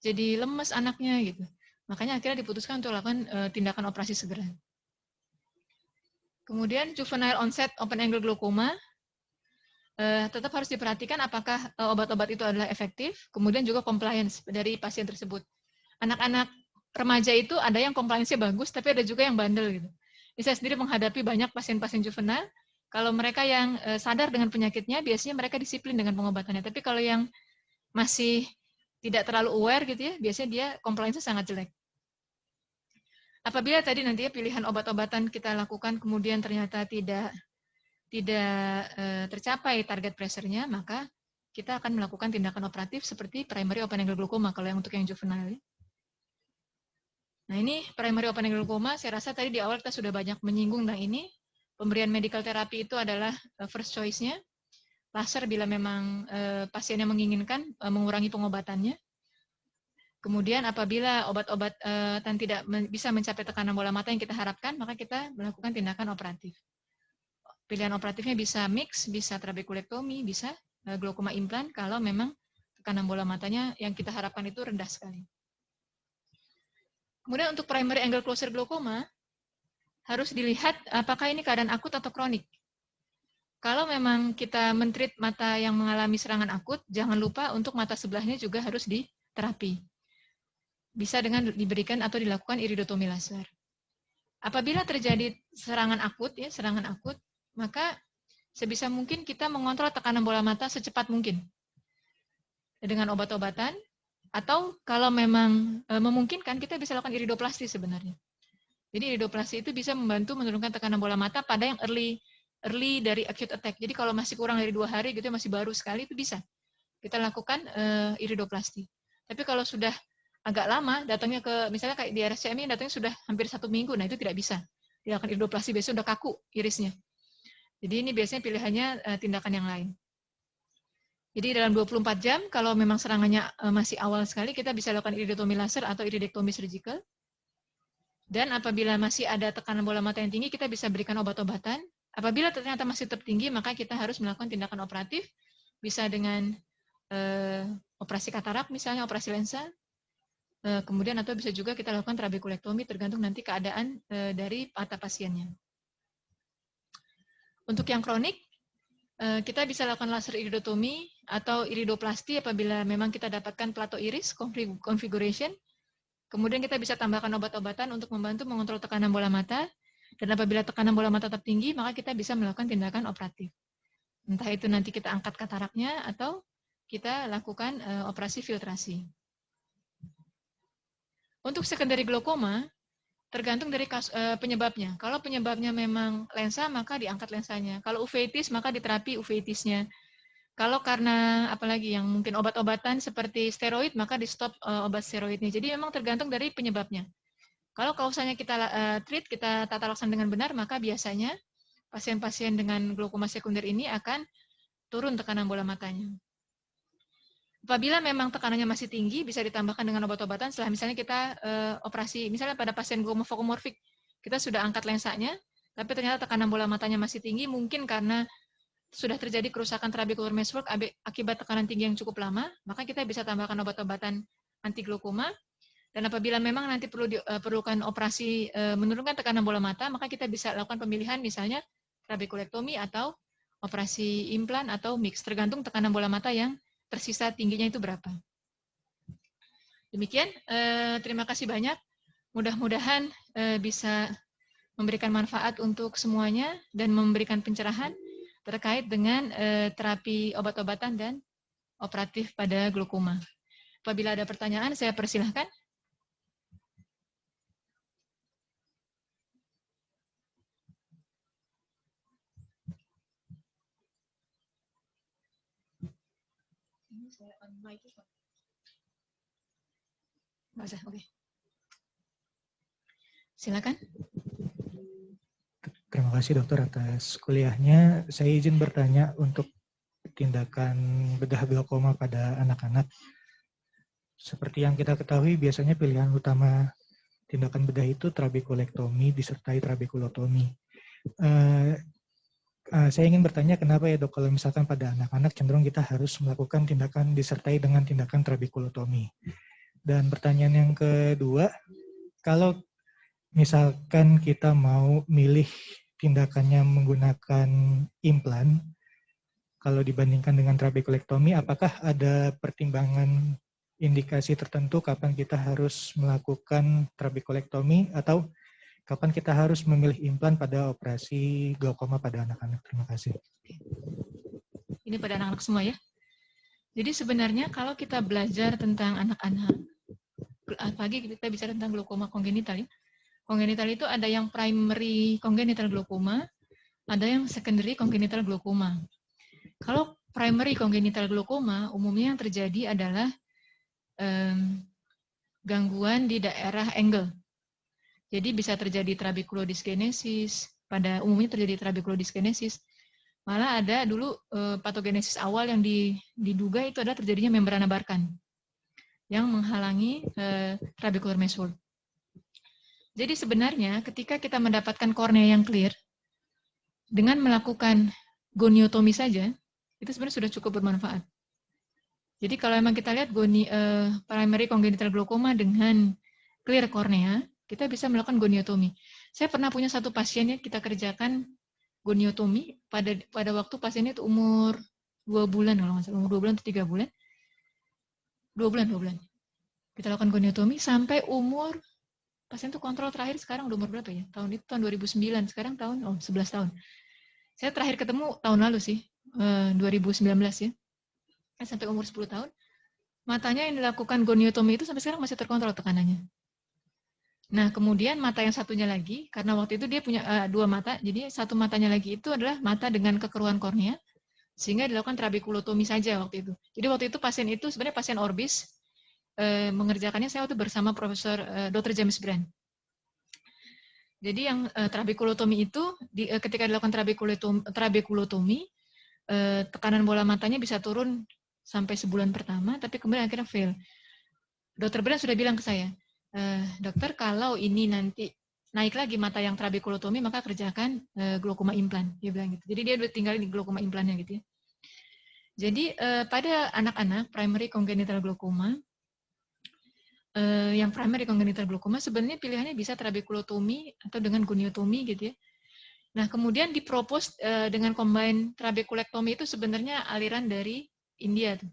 jadi lemes anaknya gitu. Makanya akhirnya diputuskan untuk lakukan tindakan operasi segera. Kemudian juvenile onset open angle glaukoma, tetap harus diperhatikan apakah obat-obat itu adalah efektif, kemudian juga compliance dari pasien tersebut. Anak-anak remaja itu ada yang compliance-nya bagus, tapi ada juga yang bandel gitu. Saya sendiri menghadapi banyak pasien-pasien juvenile, kalau mereka yang sadar dengan penyakitnya, biasanya mereka disiplin dengan pengobatannya. Tapi kalau yang masih tidak terlalu aware gitu ya, biasanya dia compliance-nya sangat jelek. Apabila tadi nanti pilihan obat-obatan kita lakukan, kemudian ternyata tidak tercapai target pressure-nya, maka kita akan melakukan tindakan operatif seperti primary open angle glaukoma kalau yang untuk yang juvenile. Nah ini primary open angle glaukoma, saya rasa tadi di awal kita sudah banyak menyinggung tentang ini. Pemberian medical therapy itu adalah first choice-nya. Laser bila memang pasiennya menginginkan mengurangi pengobatannya. Kemudian apabila obat-obatan tidak bisa mencapai tekanan bola mata yang kita harapkan, maka kita melakukan tindakan operatif. Pilihan operatifnya bisa mix, bisa trabekulektomi, bisa glaukoma implan kalau memang tekanan bola matanya yang kita harapkan itu rendah sekali. Kemudian untuk primary angle closure glaukoma, harus dilihat apakah ini keadaan akut atau kronik. Kalau memang kita men-treat mata yang mengalami serangan akut, jangan lupa untuk mata sebelahnya juga harus diterapi. Bisa dengan diberikan atau dilakukan iridotomi laser. Apabila terjadi serangan akut, maka sebisa mungkin kita mengontrol tekanan bola mata secepat mungkin. Dengan obat-obatan, atau kalau memang memungkinkan, kita bisa lakukan iridoplasti sebenarnya. Jadi iridoplasti itu bisa membantu menurunkan tekanan bola mata pada yang early dari acute attack. Jadi kalau masih kurang dari 2 hari, gitu masih baru sekali, itu bisa kita lakukan iridoplasti. Tapi kalau sudah agak lama, datangnya ke, misalnya kayak di RSCMI, datangnya sudah hampir 1 minggu, nah itu tidak bisa dilakukan iridoplasti, biasanya udah kaku irisnya. Jadi ini biasanya pilihannya tindakan yang lain. Jadi dalam 24 jam, kalau memang serangannya masih awal sekali, kita bisa lakukan iridotomi laser atau iridektomi surgical. Dan apabila masih ada tekanan bola mata yang tinggi, kita bisa berikan obat-obatan. Apabila ternyata masih tetap tinggi, maka kita harus melakukan tindakan operatif, bisa dengan operasi katarak, misalnya operasi lensa. Kemudian atau bisa juga kita lakukan trabekulektomi, tergantung nanti keadaan dari mata pasiennya. Untuk yang kronik, kita bisa lakukan laser iridotomi atau iridoplasti apabila memang kita dapatkan plato iris configuration. Kemudian kita bisa tambahkan obat-obatan untuk membantu mengontrol tekanan bola mata. Dan apabila tekanan bola mata tetap tinggi, maka kita bisa melakukan tindakan operatif. Entah itu nanti kita angkat kataraknya atau kita lakukan operasi filtrasi. Untuk secondary glaukoma, tergantung dari penyebabnya. Kalau penyebabnya memang lensa, maka diangkat lensanya. Kalau uveitis, maka diterapi uveitisnya. Kalau karena apalagi yang mungkin obat-obatan seperti steroid, maka di stop obat steroidnya. Jadi memang tergantung dari penyebabnya. Kalau kausanya kita treat, kita tata laksana dengan benar, maka biasanya pasien-pasien dengan glaukoma sekunder ini akan turun tekanan bola matanya. Apabila memang tekanannya masih tinggi, bisa ditambahkan dengan obat-obatan setelah misalnya kita operasi, misalnya pada pasien glaukoma fokomorfik, kita sudah angkat lensanya, tapi ternyata tekanan bola matanya masih tinggi, mungkin karena sudah terjadi kerusakan trabecular meshwork akibat tekanan tinggi yang cukup lama, maka kita bisa tambahkan obat-obatan anti glaukoma. Dan apabila memang nanti perlukan operasi menurunkan tekanan bola mata, maka kita bisa lakukan pemilihan misalnya trabekulektomi atau operasi implan atau mix, tergantung tekanan bola mata yang tersisa tingginya itu berapa. Demikian, terima kasih banyak. Mudah-mudahan bisa memberikan manfaat untuk semuanya dan memberikan pencerahan terkait dengan terapi obat-obatan dan operatif pada glaukoma. Apabila ada pertanyaan, saya persilahkan. Oke. Silakan. Terima kasih dokter atas kuliahnya. Saya izin bertanya untuk tindakan bedah glaukoma pada anak-anak. Seperti yang kita ketahui, biasanya pilihan utama tindakan bedah itu trabekulektomi disertai trabekulotomi. Saya ingin bertanya kenapa ya dok, kalau misalkan pada anak-anak cenderung kita harus melakukan tindakan disertai dengan tindakan trabekulotomi. Dan pertanyaan yang kedua, kalau misalkan kita mau milih tindakannya menggunakan implan, kalau dibandingkan dengan trabekulektomi, apakah ada pertimbangan indikasi tertentu kapan kita harus melakukan trabekulektomi atau kapan kita harus memilih implan pada operasi glaukoma pada anak-anak? Terima kasih. Ini pada anak-anak semua ya. Jadi sebenarnya kalau kita belajar tentang anak-anak, pagi kita bicara tentang glaukoma kongenital ya. Kongenital itu ada yang primary congenital glaukoma, ada yang secondary congenital glaukoma. Kalau primary congenital glaukoma, umumnya yang terjadi adalah gangguan di daerah angle. Jadi bisa terjadi trabekulodisgenesis, pada umumnya terjadi trabekulodisgenesis. Malah ada dulu patogenesis awal yang diduga itu adalah terjadinya membrana Barkan yang menghalangi trabecular meshwork. Jadi sebenarnya ketika kita mendapatkan kornea yang clear, dengan melakukan goniotomi saja, itu sebenarnya sudah cukup bermanfaat. Jadi kalau memang kita lihat primary congenital glaukoma dengan clear kornea, kita bisa melakukan goniotomi. Saya pernah punya satu pasien yang kita kerjakan goniotomi pada waktu pasiennya itu umur 2 bulan, kalau nggak salah, umur 2 bulan atau 3 bulan. 2 bulan. Kita lakukan goniotomi sampai umur, pasien itu kontrol terakhir sekarang udah umur berapa ya? Tahun itu tahun 2009, sekarang tahun 11 tahun. Saya terakhir ketemu tahun lalu sih, 2019 ya. Sampai umur 10 tahun. Matanya yang dilakukan goniotomi itu sampai sekarang masih terkontrol tekanannya. Nah, kemudian mata yang satunya lagi, karena waktu itu dia punya 2 mata, jadi satu matanya lagi itu adalah mata dengan kekeruhan kornea, sehingga dilakukan trabekulotomi saja waktu itu. Jadi waktu itu pasien itu sebenarnya pasien orbis, mengerjakannya saya waktu bersama Profesor Dr. James Brand. Jadi yang trabekulotomi itu, ketika dilakukan trabekulotomi, tekanan bola matanya bisa turun sampai sebulan pertama, tapi kemudian akhirnya fail. Dr. Brand sudah bilang ke saya, dokter kalau ini nanti naik lagi mata yang trabekulotomi, maka kerjakan glaukoma implan. Dia bilang gitu. Jadi dia udah tinggal di glaukoma implannya gitu ya. Jadi pada anak-anak primary congenital glaukoma, yang primary congenital glaukoma sebenarnya pilihannya bisa trabekulotomi atau dengan goniotomi gitu ya. Nah kemudian dipropos dengan combine trabekulektomi itu sebenarnya aliran dari India tuh.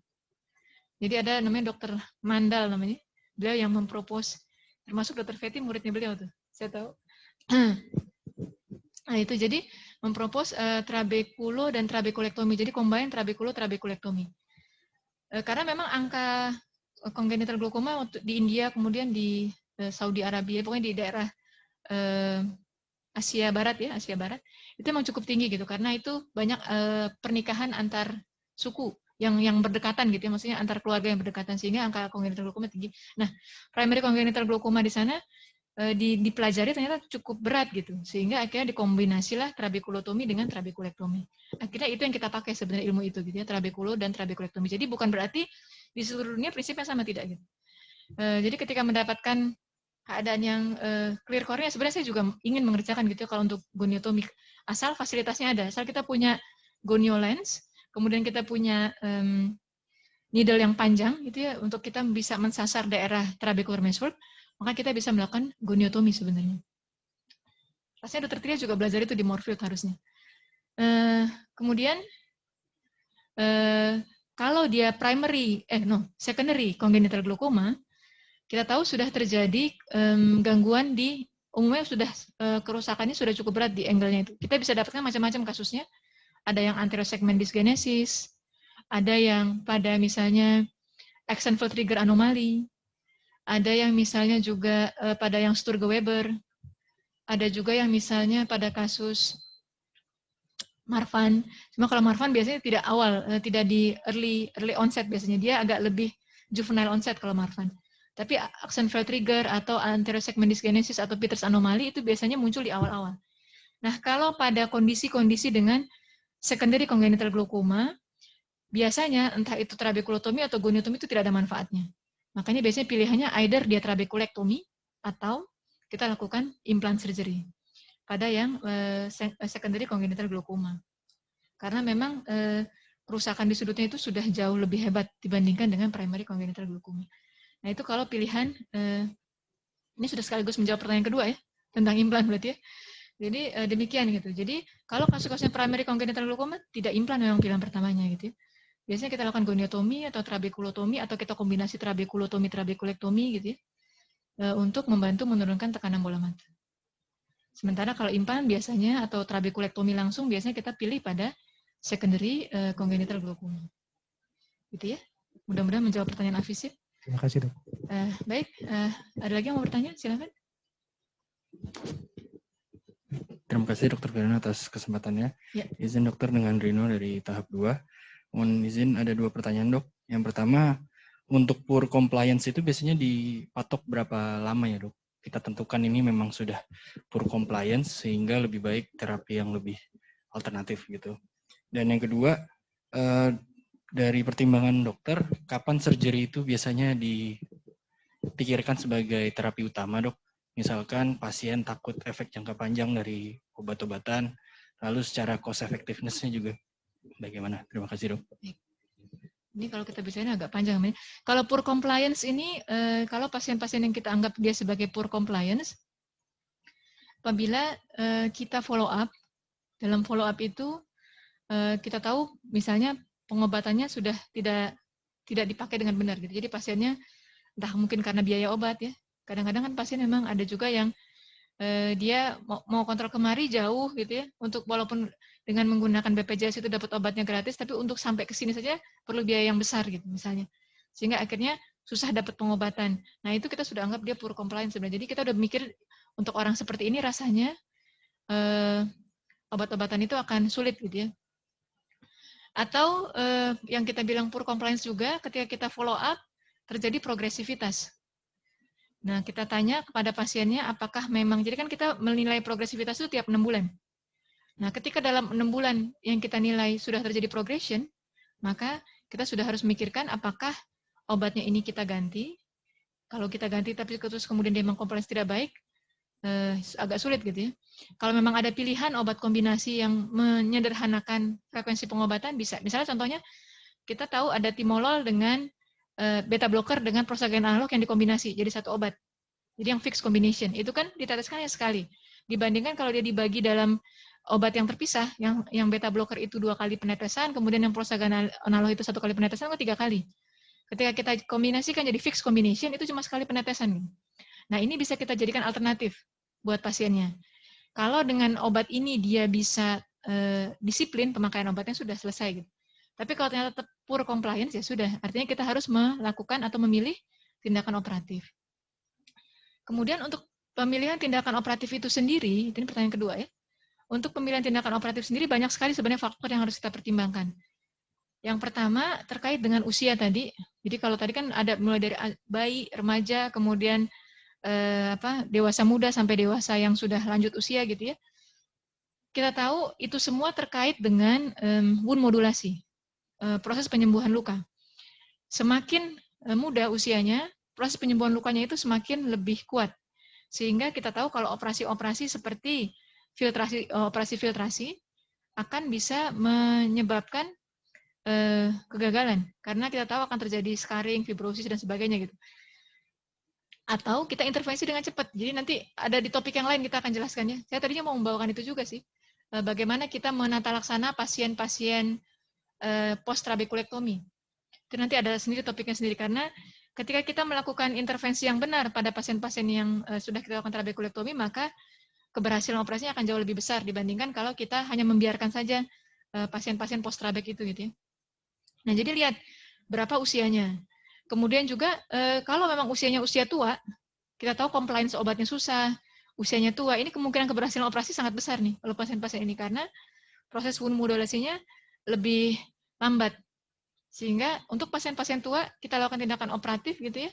Jadi ada namanya Dr. Mandal namanya, beliau yang mempropos, termasuk Dr. Feti muridnya beliau tuh, saya tahu. Nah itu jadi mempropos trabekulo dan trabekulektomi, jadi combine trabekulo trabekulektomi. Karena memang angka congenital glaukoma di India, kemudian di Saudi Arabia, pokoknya di daerah Asia Barat ya, Asia Barat, itu memang cukup tinggi gitu, karena itu banyak pernikahan antar suku yang berdekatan gitu ya, maksudnya antar keluarga yang berdekatan sehingga angka congenital glaukoma tinggi. Nah, primary congenital glaukoma di sana dipelajari ternyata cukup berat gitu, sehingga akhirnya dikombinasilah trabekulotomi dengan trabekulektomi. Akhirnya itu yang kita pakai sebenarnya ilmu itu gitu ya, trabekulo dan trabekulektomi. Jadi bukan berarti di seluruh dunia prinsipnya sama, tidak gitu. Jadi ketika mendapatkan keadaan yang clear core-nya, sebenarnya saya juga ingin mengerjakan gitu ya kalau untuk goniotomi, asal fasilitasnya ada, asal kita punya gonio lens, kemudian kita punya needle yang panjang gitu ya, untuk kita bisa mensasar daerah trabecular meshwork, maka kita bisa melakukan goniotomi sebenarnya. Rasanya Dr. Tria juga belajar itu di Moorfield harusnya. Kemudian kalau dia secondary congenital glaukoma, kita tahu sudah terjadi gangguan di umumnya sudah kerusakannya sudah cukup berat di angle-nya itu. Kita bisa dapatkan macam-macam kasusnya. Ada yang anterior segment dysgenesis, ada yang pada misalnya Axenfeld trigger anomali, ada yang misalnya juga pada yang Sturge-Weber, ada juga yang misalnya pada kasus Marfan. Cuma kalau Marfan biasanya tidak awal, tidak di early onset biasanya, dia agak lebih juvenile onset kalau Marfan. Tapi Axenfeld trigger atau anterior segment dysgenesis atau Peters anomali itu biasanya muncul di awal-awal. Nah, kalau pada kondisi-kondisi dengan secondary congenital glaukoma, biasanya entah itu trabekulotomi atau goniotomi itu tidak ada manfaatnya. Makanya biasanya pilihannya either dia trabekulektomi atau kita lakukan implant surgery pada yang secondary congenital glaukoma. Karena memang kerusakan di sudutnya itu sudah jauh lebih hebat dibandingkan dengan primary congenital glaukoma. Nah itu kalau pilihan, ini sudah sekaligus menjawab pertanyaan kedua ya, tentang implant berarti ya. Jadi demikian gitu. Jadi kalau kasus-kasusnya primary congenital glaukoma, tidak implant memang pilihan pertamanya gitu ya. Biasanya kita lakukan goniotomi atau trabekulotomi atau kita kombinasi trabekulotomi, trabekulektomi gitu ya, untuk membantu menurunkan tekanan bola mata. Sementara kalau implant biasanya atau trabekulektomi langsung biasanya kita pilih pada secondary congenital glaukoma. Gitu ya. Mudah-mudahan menjawab pertanyaan Afis ya. Terima kasih, Dok. Baik, ada lagi yang mau bertanya? Silakan. Terima kasih Dr. Firna atas kesempatannya. Ya. Izin dokter dengan Rino dari tahap 2. Mohon izin ada 2 pertanyaan dok. Yang pertama, untuk poor compliance itu biasanya dipatok berapa lama ya dok? Kita tentukan ini memang sudah poor compliance sehingga lebih baik terapi yang lebih alternatif gitu. Dan yang kedua, dari pertimbangan dokter, kapan surgery itu biasanya dipikirkan sebagai terapi utama dok? Misalkan pasien takut efek jangka panjang dari obat-obatan, lalu secara cost effectiveness-nya juga bagaimana? Terima kasih dok. Ini kalau kita bicaranya agak panjang. Kalau poor compliance ini, kalau pasien-pasien yang kita anggap dia sebagai poor compliance, apabila kita follow up, dalam follow up itu kita tahu misalnya pengobatannya sudah tidak dipakai dengan benar gitu. Jadi pasiennya entah mungkin karena biaya obat ya. Kadang-kadang kan pasien memang ada juga yang dia mau kontrol kemari jauh gitu ya, untuk walaupun dengan menggunakan BPJS itu dapat obatnya gratis, tapi untuk sampai ke sini saja perlu biaya yang besar gitu misalnya. Sehingga akhirnya susah dapat pengobatan. Nah itu kita sudah anggap dia poor compliance sebenarnya. Jadi kita udah mikir untuk orang seperti ini rasanya obat-obatan itu akan sulit gitu ya. Atau yang kita bilang poor compliance juga ketika kita follow up terjadi progresivitas. Nah, kita tanya kepada pasiennya apakah memang, jadi kan kita menilai progresivitas itu tiap 6 bulan. Nah, ketika dalam 6 bulan yang kita nilai sudah terjadi progression, maka kita sudah harus memikirkan apakah obatnya ini kita ganti. Kalau kita ganti tapi terus kemudian dia memang compliance tidak baik, agak sulit gitu ya. Kalau memang ada pilihan obat kombinasi yang menyederhanakan frekuensi pengobatan, bisa. Misalnya contohnya, kita tahu ada timolol dengan beta blocker dengan prostaglandin analog yang dikombinasi jadi satu obat. Jadi yang fixed combination itu kan diteteskannya sekali. Dibandingkan kalau dia dibagi dalam obat yang terpisah, yang beta blocker itu 2 kali penetesan, kemudian yang prostaglandin analog itu 1 kali penetesan atau 3 kali. Ketika kita kombinasikan jadi fixed combination itu cuma sekali penetesan. Nah ini bisa kita jadikan alternatif buat pasiennya. Kalau dengan obat ini dia bisa disiplin pemakaian obatnya sudah selesai gitu. Tapi kalau ternyata tetap poor compliance ya sudah, artinya kita harus melakukan atau memilih tindakan operatif. Kemudian untuk pemilihan tindakan operatif itu sendiri, ini pertanyaan kedua ya. Untuk pemilihan tindakan operatif sendiri banyak sekali sebenarnya faktor yang harus kita pertimbangkan. Yang pertama terkait dengan usia tadi. Jadi kalau tadi kan ada mulai dari bayi, remaja, kemudian dewasa muda sampai dewasa yang sudah lanjut usia gitu ya. Kita tahu itu semua terkait dengan wound modulasi, proses penyembuhan luka. Semakin muda usianya, proses penyembuhan lukanya itu semakin lebih kuat. Sehingga kita tahu kalau operasi-operasi seperti operasi filtrasi akan bisa menyebabkan kegagalan. Karena kita tahu akan terjadi scarring, fibrosis, dan sebagainya gitu. Atau kita intervensi dengan cepat. Jadi nanti ada di topik yang lain kita akan jelaskan ya. Saya tadinya mau membawakan itu juga sih. Bagaimana kita menata laksana pasien-pasien post trabekulektomi. Itu nanti ada sendiri topiknya sendiri. Karena ketika kita melakukan intervensi yang benar pada pasien-pasien yang sudah kita lakukan trabekulektomi, maka keberhasilan operasinya akan jauh lebih besar dibandingkan kalau kita hanya membiarkan saja pasien-pasien post trabek itu gitu ya. Nah, jadi lihat berapa usianya. Kemudian juga kalau memang usianya usia tua, kita tahu compliance obatnya susah, usianya tua, ini kemungkinan keberhasilan operasi sangat besar nih kalau pasien-pasien ini karena proses wound modulasinya lebih lambat. Sehingga untuk pasien-pasien tua kita lakukan tindakan operatif gitu ya,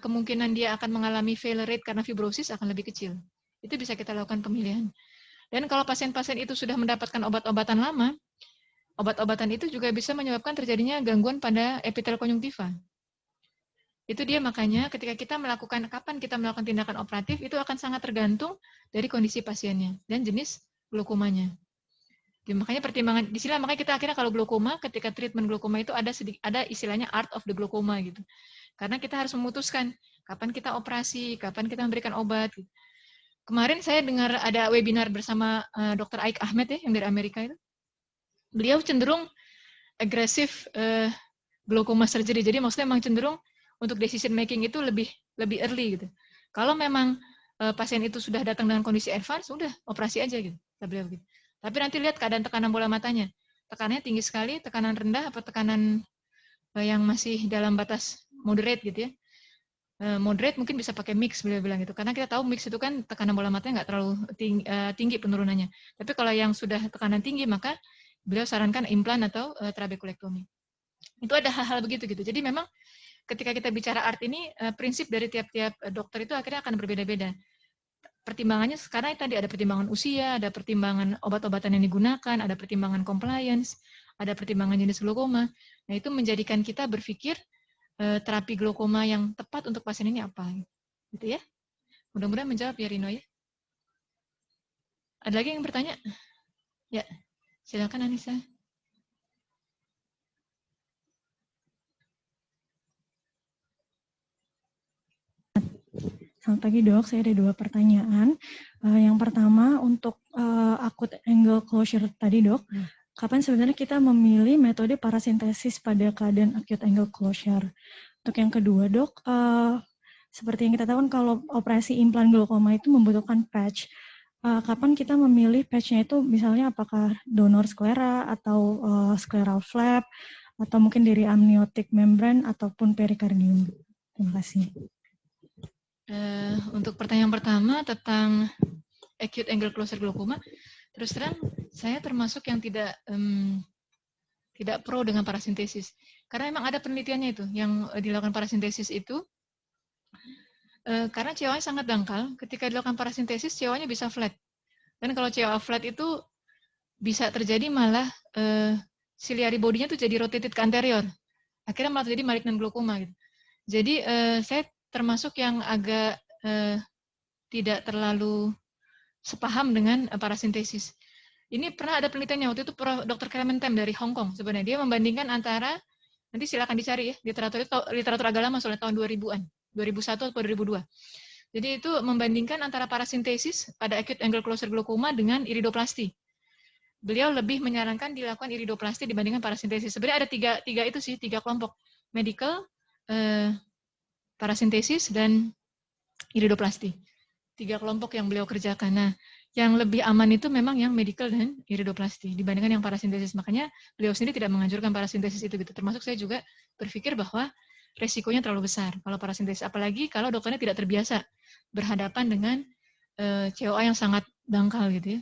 kemungkinan dia akan mengalami failure rate karena fibrosis akan lebih kecil. Itu bisa kita lakukan pemilihan. Dan kalau pasien-pasien itu sudah mendapatkan obat-obatan lama, obat-obatan itu juga bisa menyebabkan terjadinya gangguan pada epitel konjungtiva. Itu dia makanya ketika kita melakukan, kapan kita melakukan tindakan operatif, itu akan sangat tergantung dari kondisi pasiennya dan jenis glaukomanya. Jadi, makanya pertimbangan, di sini makanya kita akhirnya kalau glaukoma, ketika treatment glaukoma itu ada istilahnya art of the glaucoma gitu. Karena kita harus memutuskan kapan kita operasi, kapan kita memberikan obat. Gitu. Kemarin saya dengar ada webinar bersama Dr. Aik Ahmed ya, yang dari Amerika itu. Beliau cenderung agresif glaucoma surgery. Jadi maksudnya memang cenderung untuk decision making itu lebih early gitu. Kalau memang pasien itu sudah datang dengan kondisi advance, sudah operasi aja gitu. Beliau gitu. Tapi nanti lihat keadaan tekanan bola matanya. Tekanannya tinggi sekali, tekanan rendah atau tekanan yang masih dalam batas moderate gitu ya. Moderate mungkin bisa pakai mix, beliau bilang gitu. Karena kita tahu mix itu kan tekanan bola matanya nggak terlalu tinggi penurunannya. Tapi kalau yang sudah tekanan tinggi, maka beliau sarankan implan atau trabekulektomi. Itu ada hal-hal begitu gitu. Jadi memang ketika kita bicara art ini, prinsip dari tiap-tiap dokter itu akhirnya akan berbeda-beda. Pertimbangannya karena tadi ada pertimbangan usia, ada pertimbangan obat-obatan yang digunakan, ada pertimbangan compliance, ada pertimbangan jenis glaukoma. Nah, itu menjadikan kita berpikir terapi glaukoma yang tepat untuk pasien ini apa. Gitu ya. Mudah-mudahan menjawab ya Rino ya. Ada lagi yang bertanya? Ya. Silakan Anissa. Selamat pagi dok, saya ada 2 pertanyaan. Yang pertama untuk acute angle closure tadi dok, kapan sebenarnya kita memilih metode parasintesis pada keadaan acute angle closure? Untuk yang kedua dok, seperti yang kita tahu kan kalau operasi implan glaukoma itu membutuhkan patch. Kapan kita memilih patchnya itu misalnya apakah donor sklera atau scleral flap atau mungkin dari amniotic membrane ataupun perikardium. Terima kasih. Untuk pertanyaan pertama tentang acute angle closure glaukoma, terus terang saya termasuk yang tidak pro dengan parasintesis. Karena memang ada penelitiannya itu, yang dilakukan parasintesis itu, karena COA sangat dangkal, ketika dilakukan parasintesis, COA-nya bisa flat. Dan kalau COA flat itu bisa terjadi malah ciliary body-nya tuh jadi rotated ke anterior. Akhirnya malah terjadi malignant glaukoma gitu. Jadi saya termasuk yang agak tidak terlalu sepaham dengan parasintesis. Ini pernah ada penelitiannya, waktu itu Dr. Clementem dari Hong Kong sebenarnya. Dia membandingkan antara, nanti silakan dicari ya, literatur agak lama soalnya tahun 2000-an, 2001 atau 2002. Jadi itu membandingkan antara parasintesis pada acute angle closure glaukoma dengan iridoplasti. Beliau lebih menyarankan dilakukan iridoplasti dibandingkan parasintesis. Sebenarnya ada tiga kelompok, medical, parasintesis, dan iridoplasti. 3 kelompok yang beliau kerjakan. Nah, yang lebih aman itu memang yang medical dan iridoplasti dibandingkan yang parasintesis. Makanya beliau sendiri tidak menganjurkan parasintesis itu gitu. Termasuk saya juga berpikir bahwa resikonya terlalu besar kalau parasintesis. Apalagi kalau dokternya tidak terbiasa berhadapan dengan COA yang sangat dangkal gitu ya.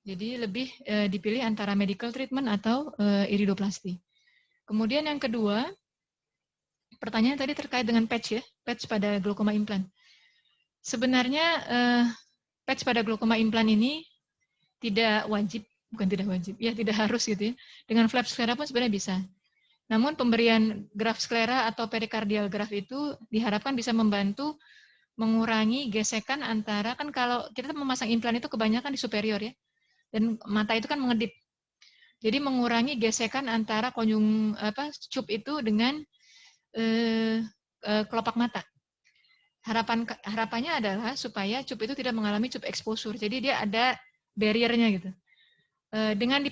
Jadi lebih dipilih antara medical treatment atau iridoplasti. Kemudian yang kedua, pertanyaan tadi terkait dengan patch ya, patch pada glaukoma implan. Sebenarnya patch pada glaukoma implan ini tidak wajib, bukan tidak wajib, ya tidak harus gitu ya. Dengan flap sclera pun sebenarnya bisa. Namun pemberian graf sclera atau perikardial graf itu diharapkan bisa membantu mengurangi gesekan antara, kan kalau kita memasang implan itu kebanyakan di superior ya, dan mata itu kan mengedip. Jadi mengurangi gesekan antara cup itu dengan kelopak mata. Harapannya adalah supaya cup itu tidak mengalami cup exposure. Jadi dia ada barriernya gitu. Dengan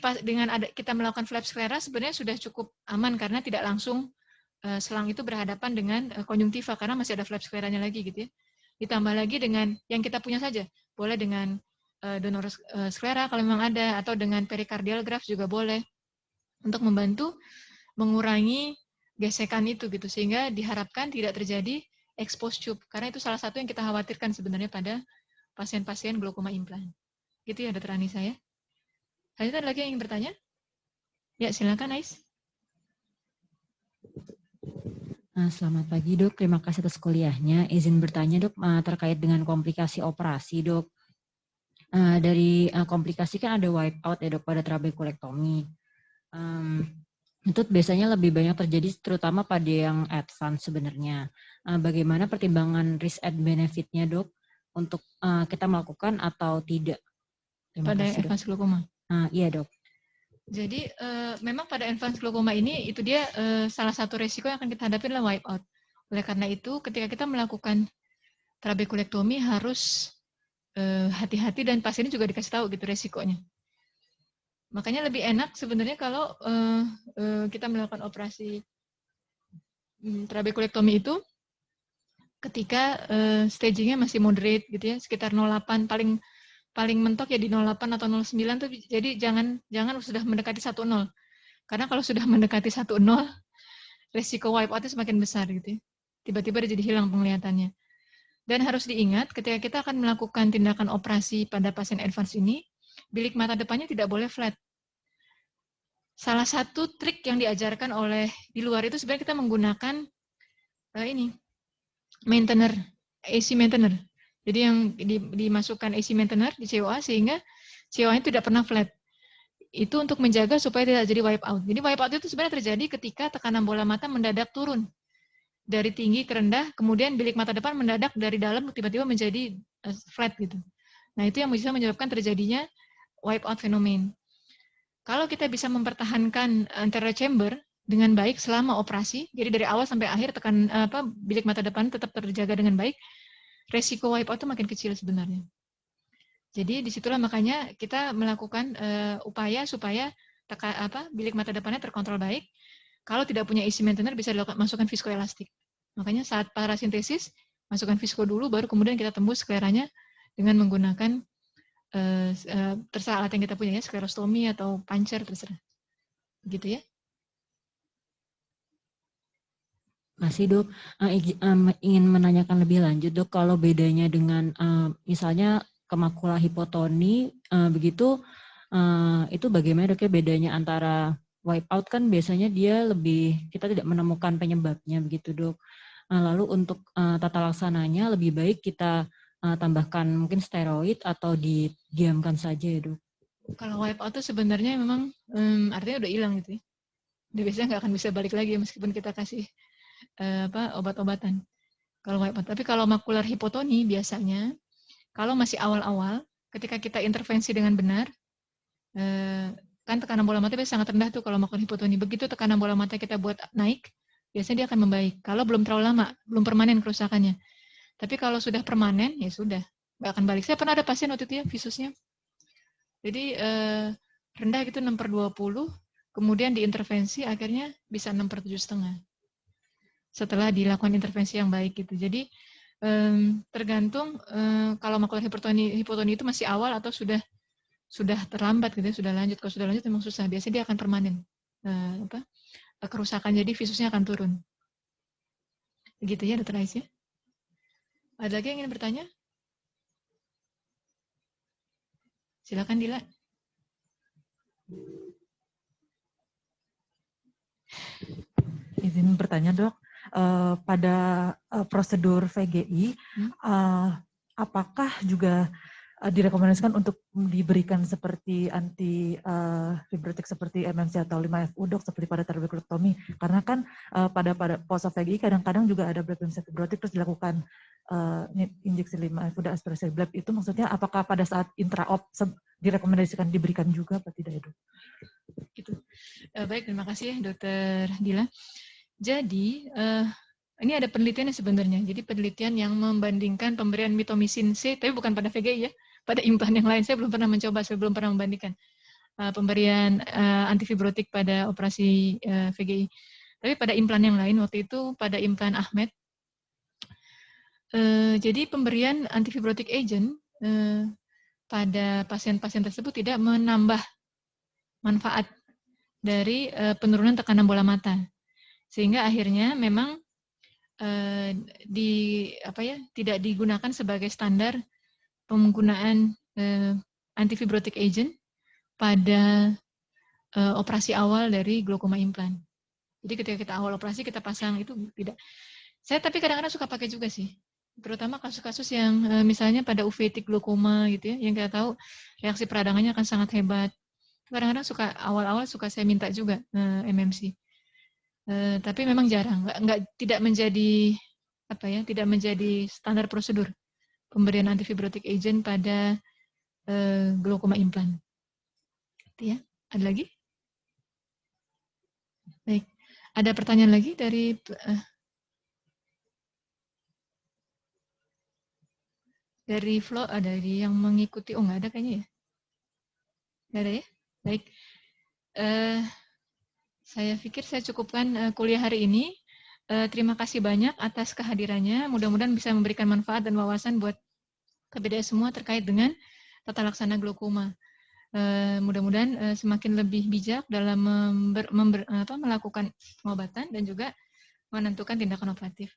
kita melakukan flap sclera sebenarnya sudah cukup aman karena tidak langsung selang itu berhadapan dengan konjungtiva karena masih ada flap scleranya lagi gitu ya. Ditambah lagi dengan yang kita punya saja, boleh dengan donor sclera kalau memang ada, atau dengan pericardial graft juga boleh, untuk membantu mengurangi gesekan itu gitu, sehingga diharapkan tidak terjadi expose tube, karena itu salah satu yang kita khawatirkan sebenarnya pada pasien-pasien glaukoma implan. Gitu ya Dr. Anissa ya. Ada lagi yang ingin bertanya? Ya silakan Ais. Selamat pagi dok, terima kasih atas kuliahnya. Izin bertanya dok, terkait dengan komplikasi operasi dok. Dari komplikasi kan ada wipe out ya dok pada trabekulektomi. Itu biasanya lebih banyak terjadi terutama pada yang advance sebenarnya. Bagaimana pertimbangan risk and benefit-nya dok untuk kita melakukan atau tidak? Terima pada kasih, advance glaukoma? Iya dok. Jadi memang pada advance glaukoma ini itu dia salah satu resiko yang akan kita hadapi adalah wipe out. Oleh karena itu ketika kita melakukan trabekulektomi harus hati-hati dan pasiennya juga dikasih tahu gitu resikonya. Makanya lebih enak sebenarnya kalau kita melakukan operasi trabekulektomi itu ketika stagingnya masih moderate gitu ya, sekitar 0,8 paling mentok ya di 0,8 atau 0,9 tuh, jadi jangan sudah mendekati 1,0. Karena kalau sudah mendekati 1,0, resiko wipe out-nya semakin besar gitu ya. Tiba-tiba dia jadi hilang penglihatannya. Dan harus diingat ketika kita akan melakukan tindakan operasi pada pasien advance ini, bilik mata depannya tidak boleh flat. Salah satu trik yang diajarkan oleh di luar itu sebenarnya kita menggunakan maintainer, AC maintainer. Jadi yang dimasukkan AC maintainer di COA sehingga COA-nya tidak pernah flat. Itu untuk menjaga supaya tidak jadi wipe out. Jadi wipe out itu sebenarnya terjadi ketika tekanan bola mata mendadak turun dari tinggi ke rendah, kemudian bilik mata depan mendadak dari dalam tiba-tiba menjadi flat gitu. Nah itu yang bisa menyebabkan terjadinya wipe out fenomen. Kalau kita bisa mempertahankan anterior chamber dengan baik selama operasi, jadi dari awal sampai akhir bilik mata depan tetap terjaga dengan baik, resiko wipe out itu makin kecil sebenarnya. Jadi disitulah makanya kita melakukan upaya supaya bilik mata depannya terkontrol baik. Kalau tidak punya AC maintainer bisa masukkan viskoelastik. Makanya saat parasintesis masukkan visko dulu, baru kemudian kita tembus skleranya dengan menggunakan terserah alat yang kita punya ya, sklerostomi atau puncher terserah. Gitu ya. Masih dok, ingin menanyakan lebih lanjut dok, kalau bedanya dengan misalnya kemakula hipotoni begitu, itu bagaimana dok ya bedanya antara wipe out kan biasanya dia lebih, kita tidak menemukan penyebabnya begitu dok. Lalu untuk tata laksananya lebih baik kita tambahkan mungkin steroid atau didiamkan saja ya dok? Kalau wipe out itu sebenarnya memang artinya udah hilang gitu ya. Udah biasanya nggak akan bisa balik lagi meskipun kita kasih obat-obatan. Kalau wipe out. Tapi kalau makular hipotoni biasanya kalau masih awal-awal ketika kita intervensi dengan benar, kan tekanan bola mata biasanya sangat rendah tuh kalau makular hipotoni. Begitu tekanan bola mata kita buat naik, biasanya dia akan membaik. Kalau belum terlalu lama, belum permanen kerusakannya. Tapi kalau sudah permanen, ya sudah, nggak akan balik. Saya pernah ada pasien waktu itu ya, visusnya. Jadi rendah gitu 6/20, kemudian diintervensi akhirnya bisa 6/7,5. Setelah dilakukan intervensi yang baik gitu. Jadi tergantung kalau makular hipotoni itu masih awal atau sudah terlambat gitu, sudah lanjut. Kalau sudah lanjut memang susah. Biasanya dia akan permanen. Kerusakan jadi visusnya akan turun. Begitu ya Dr. Ais ya. Ada lagi yang ingin bertanya? Silakan Dila. Izin bertanya dok, pada prosedur VGI, apakah juga direkomendasikan untuk diberikan seperti anti fibrotik seperti MMC atau 5FU dok, seperti pada trabekulektomi? Karena kan pada post VGI kadang-kadang juga ada bleb fibrotik terus dilakukan injeksi 5FU dan aspirasi bleb, itu maksudnya apakah pada saat intraop direkomendasikan diberikan juga atau tidak ya dok? Gitu. Baik, terima kasih ya Dokter Dila. Jadi ini ada penelitian sebenarnya. Jadi penelitian yang membandingkan pemberian mitomycin C, tapi bukan pada VGI ya, pada implan yang lain. Saya belum pernah mencoba, saya belum pernah membandingkan pemberian antifibrotik pada operasi VGI. Tapi pada implan yang lain, waktu itu pada implan Ahmed, jadi pemberian antifibrotik agent pada pasien-pasien tersebut tidak menambah manfaat dari penurunan tekanan bola mata. Sehingga akhirnya memang tidak digunakan sebagai standar penggunaan antifibrotik agent pada operasi awal dari glaukoma implan. Jadi ketika kita awal operasi kita pasang itu tidak. Saya tapi kadang-kadang suka pakai juga sih, terutama kasus-kasus yang misalnya pada uveitic glaukoma gitu ya, yang kita tahu reaksi peradangannya akan sangat hebat. Kadang-kadang awal-awal suka saya minta juga MMC. Tapi memang jarang, tidak menjadi tidak menjadi standar prosedur pemberian antifibrotik agent pada glaukoma implan. Itu ya. Ada lagi? Baik. Ada pertanyaan lagi dari Flo, dari yang mengikuti? Oh, nggak ada kayaknya ya? Nggak ada ya? Baik. Saya pikir saya cukupkan kuliah hari ini. Terima kasih banyak atas kehadirannya. Mudah-mudahan bisa memberikan manfaat dan wawasan buat KBDS semua terkait dengan tata laksana glaukoma. Mudah-mudahan semakin lebih bijak dalam melakukan pengobatan dan juga menentukan tindakan operatif.